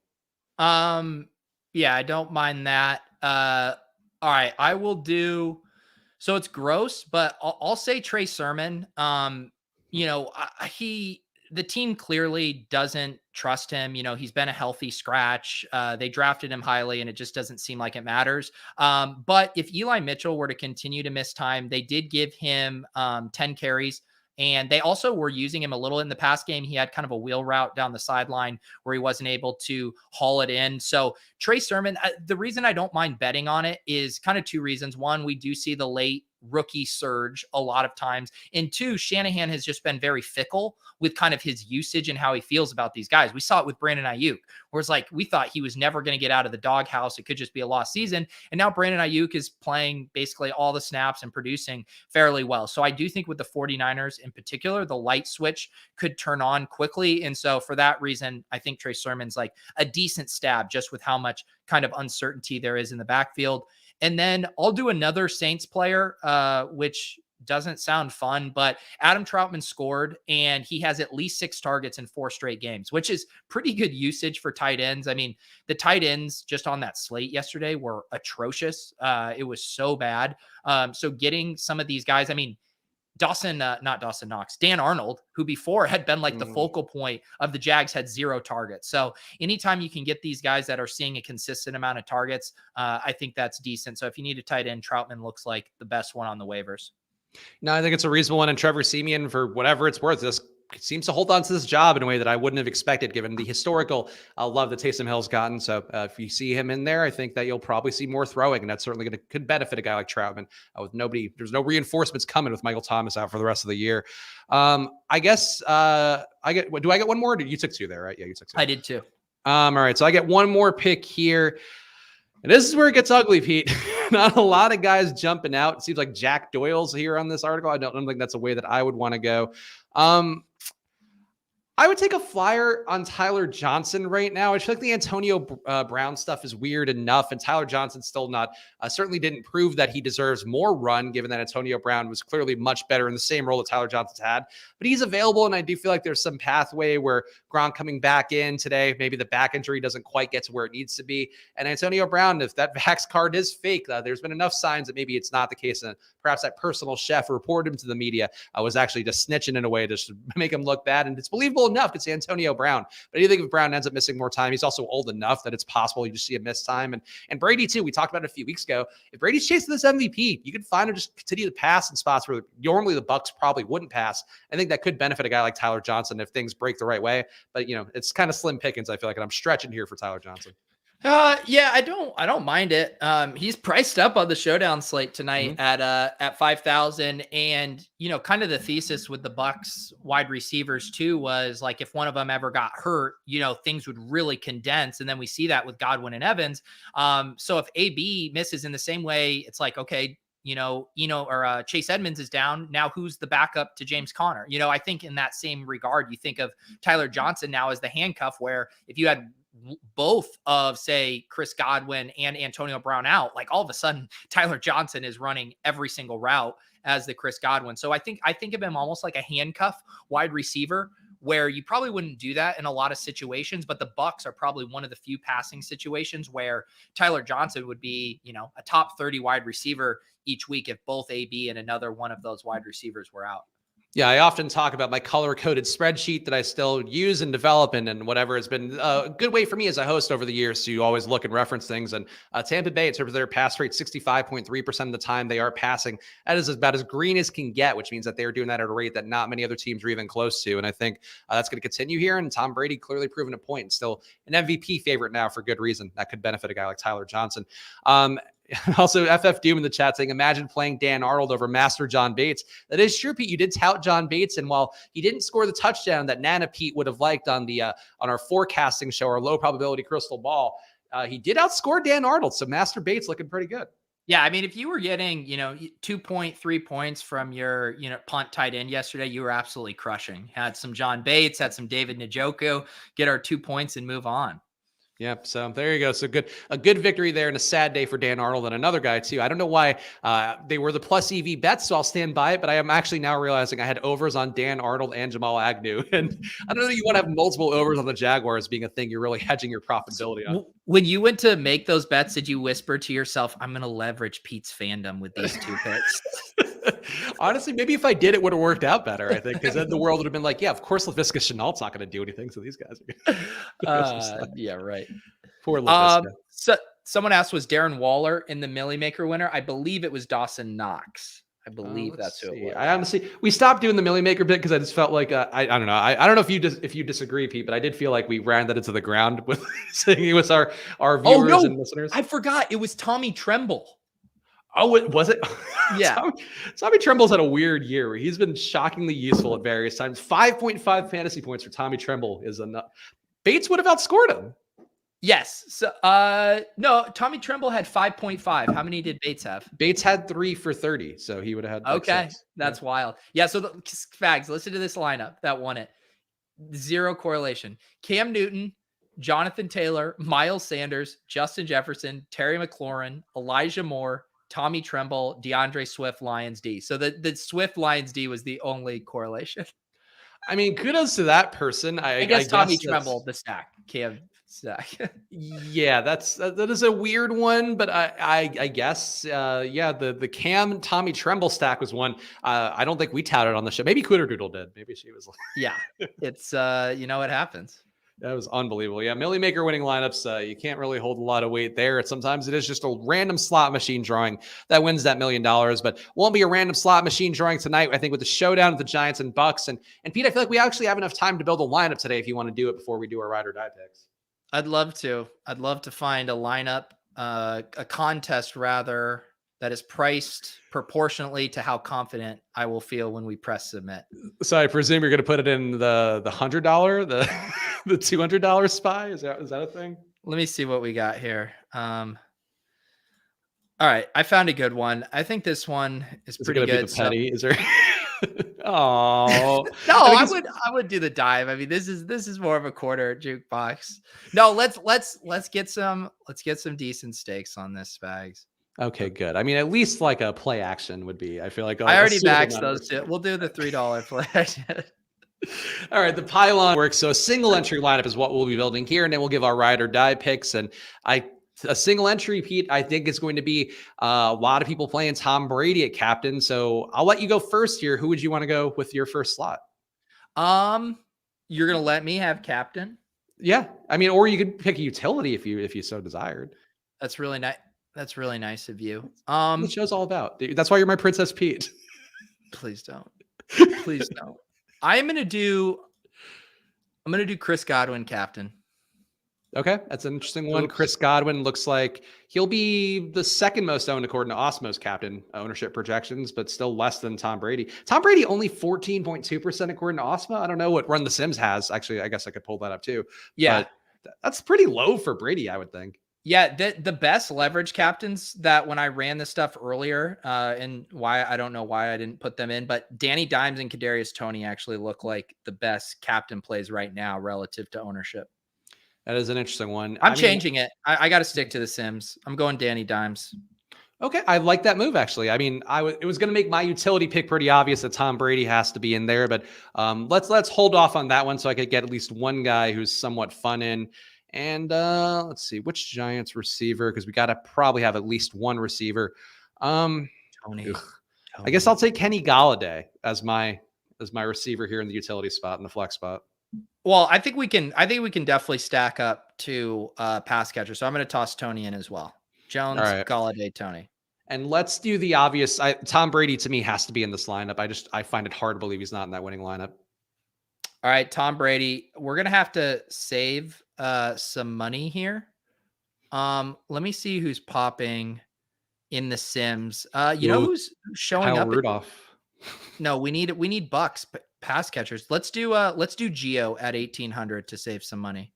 A: Yeah, I don't mind that. All right, I will do. So it's gross, but I'll say Trey Sermon. The team clearly doesn't trust him. He's been a healthy scratch. They drafted him highly and it just doesn't seem like it matters. But if Eli Mitchell were to continue to miss time, they did give him 10 carries. And they also were using him a little in the pass game. He had kind of a wheel route down the sideline where he wasn't able to haul it in. So Trey Sermon, the reason I don't mind betting on it is kind of 2 reasons. One, we do see the late rookie surge a lot of times. And 2, Shanahan has just been very fickle with kind of his usage and how he feels about these guys. We saw it with Brandon Ayuk, where it's like we thought he was never going to get out of the doghouse. It could just be a lost season. And now Brandon Ayuk is playing basically all the snaps and producing fairly well. So I do think with the 49ers in particular, the light switch could turn on quickly. And so for that reason, I think Trey Sermon's like a decent stab just with how much kind of uncertainty there is in the backfield. And then I'll do another Saints player, which doesn't sound fun, but Adam Troutman scored and he has at least 6 targets in 4 straight games, which is pretty good usage for tight ends. I mean, the tight ends just on that slate yesterday were atrocious. It was so bad. So getting some of these guys, I mean, not Dawson Knox, Dan Arnold, who before had been like the focal point of the Jags, had 0 targets. So anytime you can get these guys that are seeing a consistent amount of targets, I think that's decent. So if you need a tight end, Troutman looks like the best one on the waivers.
B: No, I think it's a reasonable one. And Trevor Siemian, for whatever it's worth, this seems to hold on to this job in a way that I wouldn't have expected given the historical love that Taysom Hill's gotten. So if you see him in there, I think that you'll probably see more throwing, and that's certainly could benefit a guy like Troutman there's no reinforcements coming with Michael Thomas out for the rest of the year. I guess do I get one more? You took 2 there, right? Yeah, you took 2.
A: I did too.
B: All right. So I get one more pick here. And this is where it gets ugly, Pete. Not a lot of guys jumping out. It seems like Jack Doyle's here on this article. I don't think that's a way that I would want to go. I I would take a flyer on Tyler Johnson right now. I feel like the Antonio Brown stuff is weird enough, and Tyler Johnson still not certainly didn't prove that he deserves more run, given that Antonio Brown was clearly much better in the same role that Tyler Johnson's had. But he's available, and I do feel like there's some pathway where Gronk coming back in today, maybe the back injury doesn't quite get to where it needs to be. And Antonio Brown, if that Vax card is fake, there's been enough signs that maybe it's not the case, and perhaps that personal chef who reported him to the media was actually just snitching in a way to make him look bad. And it's believable enough. It's Antonio Brown. But I do think if Brown ends up missing more time, he's also old enough that it's possible you just see a missed time. And Brady, too, we talked about it a few weeks ago. If Brady's chasing this MVP, you could find him just continue to pass in spots where normally the Bucs probably wouldn't pass. I think that could benefit a guy like Tyler Johnson if things break the right way. But, it's kind of slim pickings, I feel like, and I'm stretching here for Tyler Johnson.
A: Yeah, I don't mind it. He's priced up on the showdown slate tonight at 5,000, and kind of the thesis with the Bucs wide receivers too was like if one of them ever got hurt, things would really condense, and then we see that with Godwin and Evans. So if AB misses in the same way, it's like okay, Chase Edmonds is down. Now who's the backup to James Conner? I think in that same regard, you think of Tyler Johnson now as the handcuff, where if you had both of say Chris Godwin and Antonio Brown out, like all of a sudden Tyler Johnson is running every single route as the Chris Godwin. So I think of him almost like a handcuff wide receiver, where you probably wouldn't do that in a lot of situations, but the Bucs are probably one of the few passing situations where Tyler Johnson would be, a top 30 wide receiver each week if both AB and another one of those wide receivers were out.
B: Yeah, I often talk about my color-coded spreadsheet that I still use and develop and whatever. Has been a good way for me as a host over the years to always look and reference things. And Tampa Bay, in terms of their pass rate, 65.3% of the time they are passing. That is about as green as can get, which means that they're doing that at a rate that not many other teams are even close to. And I think that's going to continue here. And Tom Brady clearly proven a point and still an MVP favorite now for good reason. That could benefit a guy like Tyler Johnson. Also, FF Doom in the chat saying, imagine playing Dan Arnold over Master John Bates. That is true, Pete. You did tout John Bates, and while he didn't score the touchdown that Nana Pete would have liked on our forecasting show, our low probability crystal ball, he did outscore Dan Arnold. So Master Bates looking pretty good.
A: Yeah, I mean, if you were getting 2.3 points from your punt tight end yesterday, you were absolutely crushing. Had some John Bates, had some David Njoku, get our 2 points and move on.
B: Yep. So there you go. So a good victory there, and a sad day for Dan Arnold and another guy too. I don't know why they were the plus EV bets, so I'll stand by it. But I am actually now realizing I had overs on Dan Arnold and Jamal Agnew, and I don't know. You want to have multiple overs on the Jaguars being a thing. You're really hedging your profitability on.
A: When you went to make those bets, did you whisper to yourself, "I'm going to leverage Pete's fandom with these 2 picks"?
B: Honestly, maybe if I did, it would have worked out better, I think, because then the world would have been like, yeah, of course LaVisca Chenault's not going to do anything, so these guys are
A: yeah, right.
B: Poor LaVisca.
A: So someone asked, was Darren Waller in the Millie Maker winner? I believe it was Dawson Knox. I believe that's who it was.
B: I honestly, we stopped doing the Millie Maker bit because I just felt like I don't know. I don't know if you disagree, Pete, but I did feel like we ran that into the ground with saying it was our viewers and listeners.
A: I forgot it was Tommy Tremble.
B: Oh, was it?
A: Yeah.
B: Tommy Tremble's had a weird year where he's been shockingly useful at various times. 5.5 fantasy points for Tommy Tremble is enough. Bates would have outscored him.
A: Yes. So, no, Tommy Tremble had 5.5. How many did Bates have?
B: Bates had 3 for 30. So he would have had.
A: Okay. 6. That's wild. Yeah. So Spags, listen to this lineup that won it. 0 correlation. Cam Newton, Jonathan Taylor, Miles Sanders, Justin Jefferson, Terry McLaurin, Elijah Moore, Tommy Tremble, DeAndre Swift, Lions D. So the Swift Lions D was the only correlation.
B: I mean, kudos to that person. I
A: guess Tommy Tremble, the stack. Cam stack.
B: Yeah, that is a weird one, but I guess the Cam Tommy Tremble stack was one. I don't think we touted on the show. Maybe Cooterdoodle did. Maybe she was like,
A: yeah. It's it happens.
B: That was unbelievable. Yeah, Millie Maker winning lineups, you can't really hold a lot of weight there. Sometimes it is just a random slot machine drawing that wins that $1 million, but won't be a random slot machine drawing tonight, I think, with the showdown of the Giants and Bucks. And Pete, I feel like we actually have enough time to build a lineup today if you want to do it before we do our ride or die picks.
A: I'd love to. I'd love to find a lineup, a contest rather, that is priced proportionately to how confident I will feel when we press submit.
B: So I presume you're going to put it in the $100, the $200 spy. Is that a thing?
A: Let me see what we got here. All right, I found a good one. I think this one is pretty good.
B: Be the petty? Is there? Oh,
A: No,
B: I mean,
A: I would do the dive. I mean, this is more of a quarter jukebox. No, let's get some decent stakes on this, Spags.
B: okay, good. I mean, at least like a play action would be, I feel like
A: I
B: a
A: already
B: suitable
A: maxed
B: number.
A: those two. We'll do the $3 flash.
B: All right, the pylon works. So a single entry lineup is what we'll be building here, and then we'll give our ride or die picks. And a single entry, Pete, I think is going to be a lot of people playing Tom Brady at captain. So I'll let you go first here. Who would you want to go with your first slot?
A: You're gonna let me have captain?
B: Yeah, I mean, or you could pick a utility if you so desired.
A: That's really nice. That's really nice of you.
B: What the show's all about. That's why you're my Princess Pete.
A: Please don't. Please don't. I'm gonna do Chris Godwin captain.
B: Okay, that's an interesting one.
A: Oops.
B: Chris Godwin looks like he'll be the second most owned according to Osmo's captain ownership projections, but still less than Tom Brady. Tom Brady only 14.2% according to Osmo. I don't know what Run the Sims has. Actually, I guess I could pull that up too.
A: Yeah,
B: but that's pretty low for Brady, I would think.
A: Yeah, the best leverage captains that when I ran this stuff earlier, and why I don't know why I didn't put them in, but Danny Dimes and Kadarius Toney actually look like the best captain plays right now relative to ownership.
B: That is an interesting one.
A: I'm changing it. I got to stick to the Sims. I'm going Danny Dimes.
B: Okay, I like that move actually. I mean, it was going to make my utility pick pretty obvious that Tom Brady has to be in there, but let's hold off on that one so I could get at least one guy who's somewhat fun in. And let's see which Giants receiver, because we got to probably have at least one receiver. Tony. I guess I'll take Kenny Galladay as my receiver here in the utility spot in the flex spot.
A: Well, I think we can definitely stack up to pass catcher. So I'm going to toss Tony in as well. Jones, right. Galladay, Tony.
B: And let's do the obvious. Tom Brady to me has to be in this lineup. I find it hard to believe he's not in that winning lineup.
A: All right, Tom Brady. We're going to have to save some money here. Let me see who's popping in the Sims. You know who's showing
B: Kyle
A: up?
B: Rudolph.
A: No, we need bucks pass catchers. Let's do Gio at 1,800 to save some money.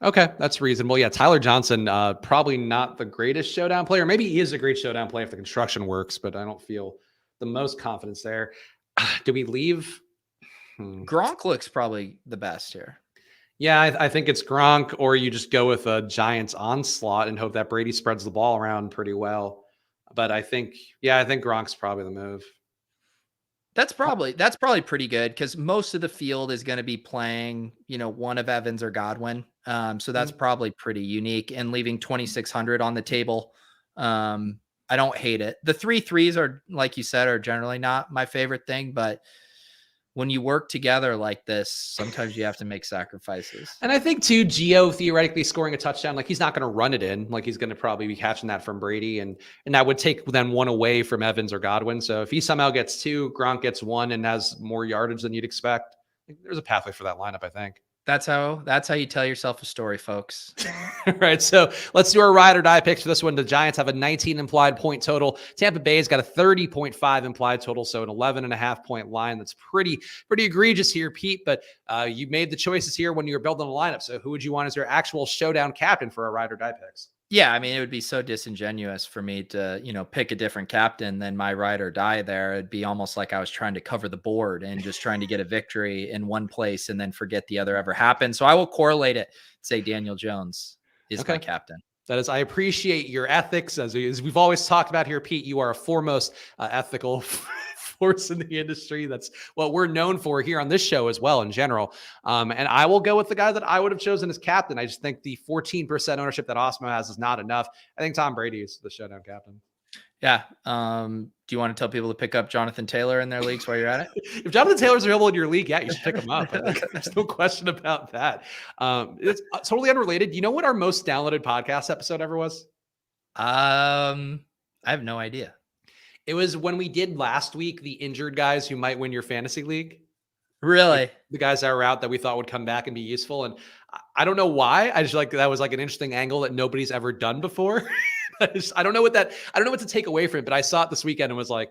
B: Okay, that's reasonable. Yeah, Tyler Johnson, probably not the greatest showdown player. Maybe he is a great showdown player if the construction works, but I don't feel the most confidence there. Do we leave?
A: Gronk looks probably the best here.
B: Yeah, I think it's Gronk, or you just go with a Giants onslaught and hope that Brady spreads the ball around pretty well. But I think Gronk's probably the move.
A: That's probably pretty good because most of the field is going to be playing, one of Evans or Godwin. So that's probably pretty unique, and leaving 2,600 on the table. I don't hate it. The 3-3s are, like you said, are generally not my favorite thing, but when you work together like this, sometimes you have to make sacrifices.
B: And I think too, Gio theoretically scoring a touchdown, like he's not going to run it in, like he's going to probably be catching that from Brady, and that would take then one away from Evans or Godwin. So if he somehow gets two, Gronk gets one, and has more yardage than you'd expect, there's a pathway for that lineup, I think.
A: That's how you tell yourself a story, folks.
B: All right, so let's do our ride or die picks for this one. The Giants have a 19 implied point total. Tampa Bay's got a 30.5 implied total, so an 11.5 point line. That's pretty egregious here, Pete. But you made the choices here when you were building the lineup. So who would you want as your actual showdown captain for our ride or die picks?
A: Yeah, I mean, it would be so disingenuous for me to, pick a different captain than my ride or die there. It'd be almost like I was trying to cover the board and just trying to get a victory in one place and then forget the other ever happened. So I will correlate it, say Daniel Jones is my captain.
B: That is, I appreciate your ethics. As we've always talked about here, Pete, you are a foremost ethical force in the industry. That's what we're known for here on this show as well in general. And I will go with the guy that I would have chosen as captain. I just think the 14% ownership that Osmo has is not enough. I think Tom Brady is the showdown captain.
A: Yeah. Do you want to tell people to pick up Jonathan Taylor in their leagues while you're at it?
B: If Jonathan Taylor's available in your league, yeah, you should pick him up. There's no question about that. It's totally unrelated. You know what our most downloaded podcast episode ever was?
A: I have no idea.
B: It was when we did last week, the injured guys who might win your fantasy league.
A: Really?
B: Like the guys that were out that we thought would come back and be useful. And I don't know why. I just that was like an interesting angle that nobody's ever done before. I don't know what to take away from it, but I saw it this weekend and was like,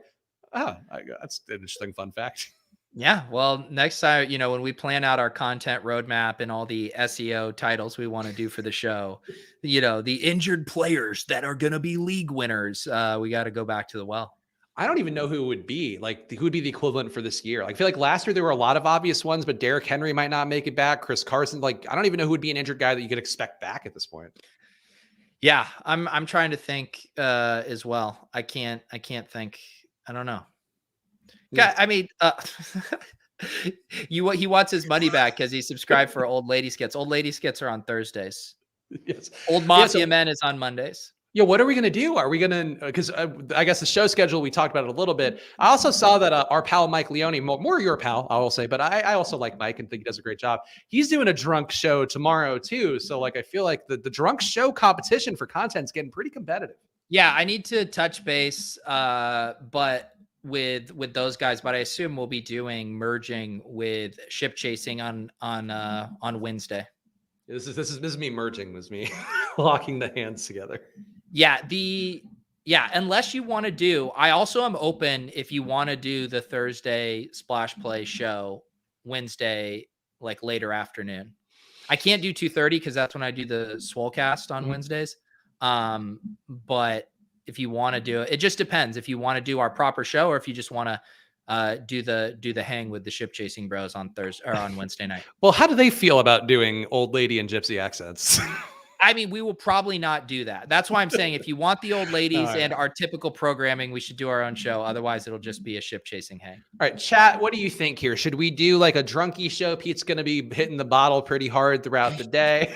B: that's an interesting fun fact.
A: Yeah. Well, next time, when we plan out our content roadmap and all the SEO titles we want to do for the show, the injured players that are going to be league winners, we got to go back to the well.
B: I don't even know who it would be. Like, who would be the equivalent for this year? Like, I feel like last year there were a lot of obvious ones, but Derrick Henry might not make it back. Chris Carson, like, I don't even know who would be an injured guy that you could expect back at this point.
A: Yeah, I'm trying to think as well. I can't think. I don't know.
B: Yeah.
A: I mean, he wants his money back because he subscribed for Old Lady Skits. Old Lady Skits are on Thursdays.
B: Yes.
A: Old
B: Yeah, so
A: Mafia Men is on Mondays.
B: Yeah, what are we going to do? Are we going to, because I guess the show schedule, we talked about it a little bit. I also saw that our pal Mike Leone, more your pal, I will say, but I also like Mike and think he does a great job. He's doing a drunk show tomorrow too. So like, I feel like the drunk show competition for content is getting pretty competitive.
A: Yeah, I need to touch base, but with those guys, but I assume we'll be doing merging with ship chasing on Wednesday.
B: This is me merging, was me locking the hands together.
A: Yeah, unless you want to do, I also am open if you want to do the Thursday splash play show Wednesday, like later afternoon. I can't do 2:30 because that's when I do the Swolecast on Wednesdays. But if you want to do it, it just depends if you want to do our proper show or if you just want to do the hang with the ship chasing bros on Thursday or on Wednesday night.
B: Well, how do they feel about doing old lady and gypsy accents?
A: I mean, we will probably not do that. That's why I'm saying if you want the old ladies and our typical programming, we should do our own show. Otherwise, it'll just be a ship chasing hang.
B: All right, chat. What do you think here? Should we do like a drunky show? Pete's going to be hitting the bottle pretty hard throughout the day.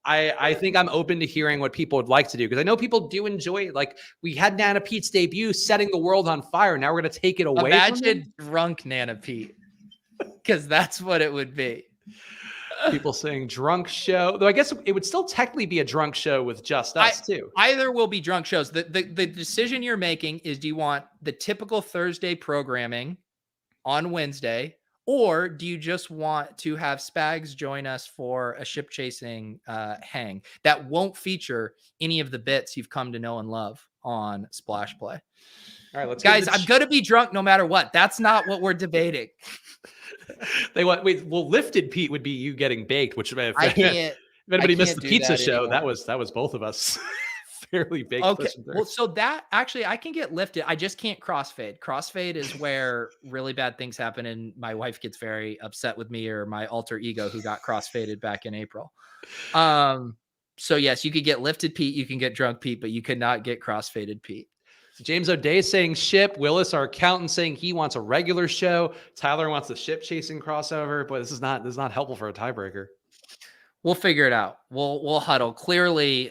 B: I think I'm open to hearing what people would like to do because I know people do enjoy it. Like we had Nana Pete's debut, setting the world on fire. Now we're going to take it away.
A: Imagine drunk Nana Pete, because that's what it would be.
B: People saying drunk show, though I guess it would still technically be a drunk show with just us too.
A: Either will be drunk shows. The decision you're making is, do you want the typical Thursday programming on Wednesday, or do you just want to have Spags join us for a ship chasing hang that won't feature any of the bits you've come to know and love on Splash Play?
B: All right, let's
A: guys. I'm gonna be drunk no matter what. That's not what we're debating.
B: Lifted Pete would be you getting baked, which if anybody missed the pizza show, that was both of us. Fairly baked.
A: Okay. Well, so that actually I can get lifted. I just can't crossfade. Crossfade is where really bad things happen and my wife gets very upset with me or my alter ego who got crossfaded back in April. So yes, you could get lifted Pete, you can get drunk Pete, but you could not get crossfaded Pete.
B: James O'Day saying ship. Willis, our accountant, saying he wants a regular show. Tyler wants the ship chasing crossover. Boy, this is not helpful for a tiebreaker.
A: We'll figure it out. We'll huddle. Clearly,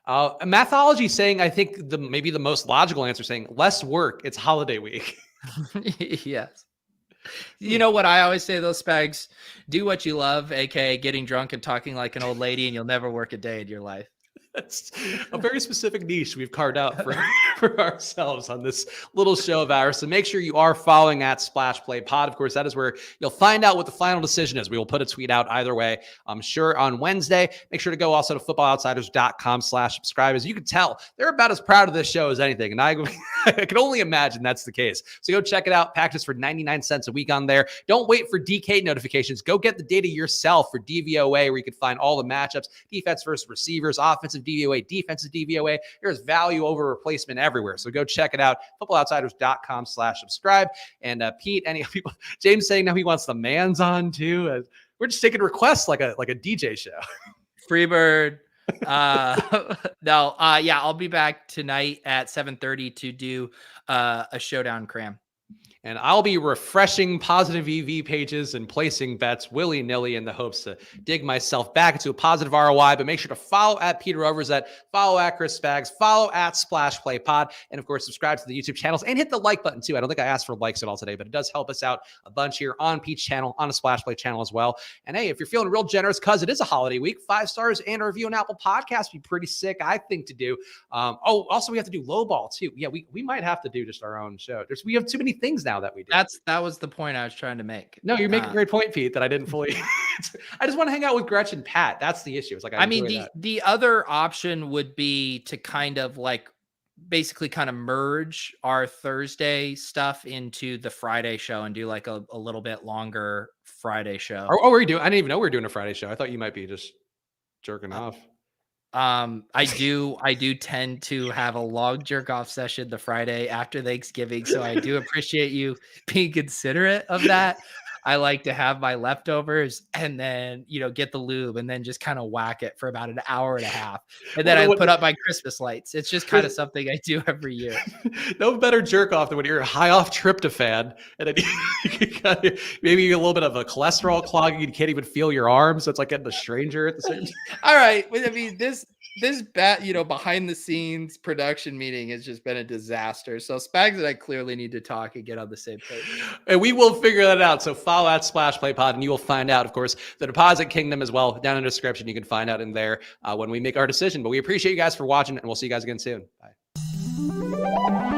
B: Mathology saying, I think maybe the most logical answer saying less work. It's holiday week.
A: Yes. You know what I always say, those Spags, do what you love, aka getting drunk and talking like an old lady, and you'll never work a day in your life.
B: That's a very specific niche we've carved out for ourselves on this little show of ours. So make sure you are following at Splash Play Pod. Of course, that is where you'll find out what the final decision is. We will put a tweet out either way, I'm sure, on Wednesday. Make sure to go also to footballoutsiders.com/subscribe. As you can tell, they're about as proud of this show as anything. And I can only imagine that's the case. So go check it out. Practice for 99 cents a week on there. Don't wait for DK notifications. Go get the data yourself for DVOA, where you can find all the matchups, defense versus receivers, offensive DVOA, defensive DVOA. There's value over replacement everywhere. So go check it out. Footballoutsiders.com/subscribe. And Pete, any people, James saying now he wants the man's on too. We're just taking requests like a DJ show.
A: Freebird. No, yeah, I'll be back tonight at 7:30 to do a showdown cram.
B: And I'll be refreshing positive EV pages and placing bets willy-nilly in the hopes to dig myself back into a positive ROI. But make sure to follow at Peter Overzet, follow at Chris Spags, follow at Splash Play Pod, and of course, subscribe to the YouTube channels and hit the like button too. I don't think I asked for likes at all today, but it does help us out a bunch here on Pete's channel, on a Splash Play channel as well. And hey, if you're feeling real generous because it is a holiday week, 5 stars and a review on Apple Podcasts would be pretty sick, I think, to do. Also, we have to do low ball too. Yeah, we might have to do just our own show. We have too many things now that we do.
A: That was the point I was trying to make.
B: No, you're making a great point, Pete, that I didn't fully. I just want to hang out with Gretchen Pat. That's the issue. It's like, I mean,
A: the other option would be to kind of like basically kind of merge our Thursday stuff into the Friday show and do like a little bit longer Friday show.
B: Oh, we're doing. I didn't even know we were doing a Friday show. I thought you might be just jerking off.
A: I do tend to have a long jerk off session the Friday after Thanksgiving, so I do appreciate you being considerate of that. I like to have my leftovers and then, get the lube and then just kind of whack it for about an hour and a half. And then I put up my Christmas lights. It's just kind of something I do every year.
B: No better jerk off than when you're high off tryptophan and then maybe you get a little bit of a cholesterol clogging. You can't even feel your arms. So it's like getting a stranger at the same time.
A: All right. I mean, this behind the scenes production meeting has just been a disaster. So Spags and I clearly need to talk and get on the same page.
B: And we will figure that out. So follow at Splash Play Pod and you will find out, of course, the Deposit Kingdom as well. Down in the description, you can find out in there when we make our decision. But we appreciate you guys for watching and we'll see you guys again soon. Bye.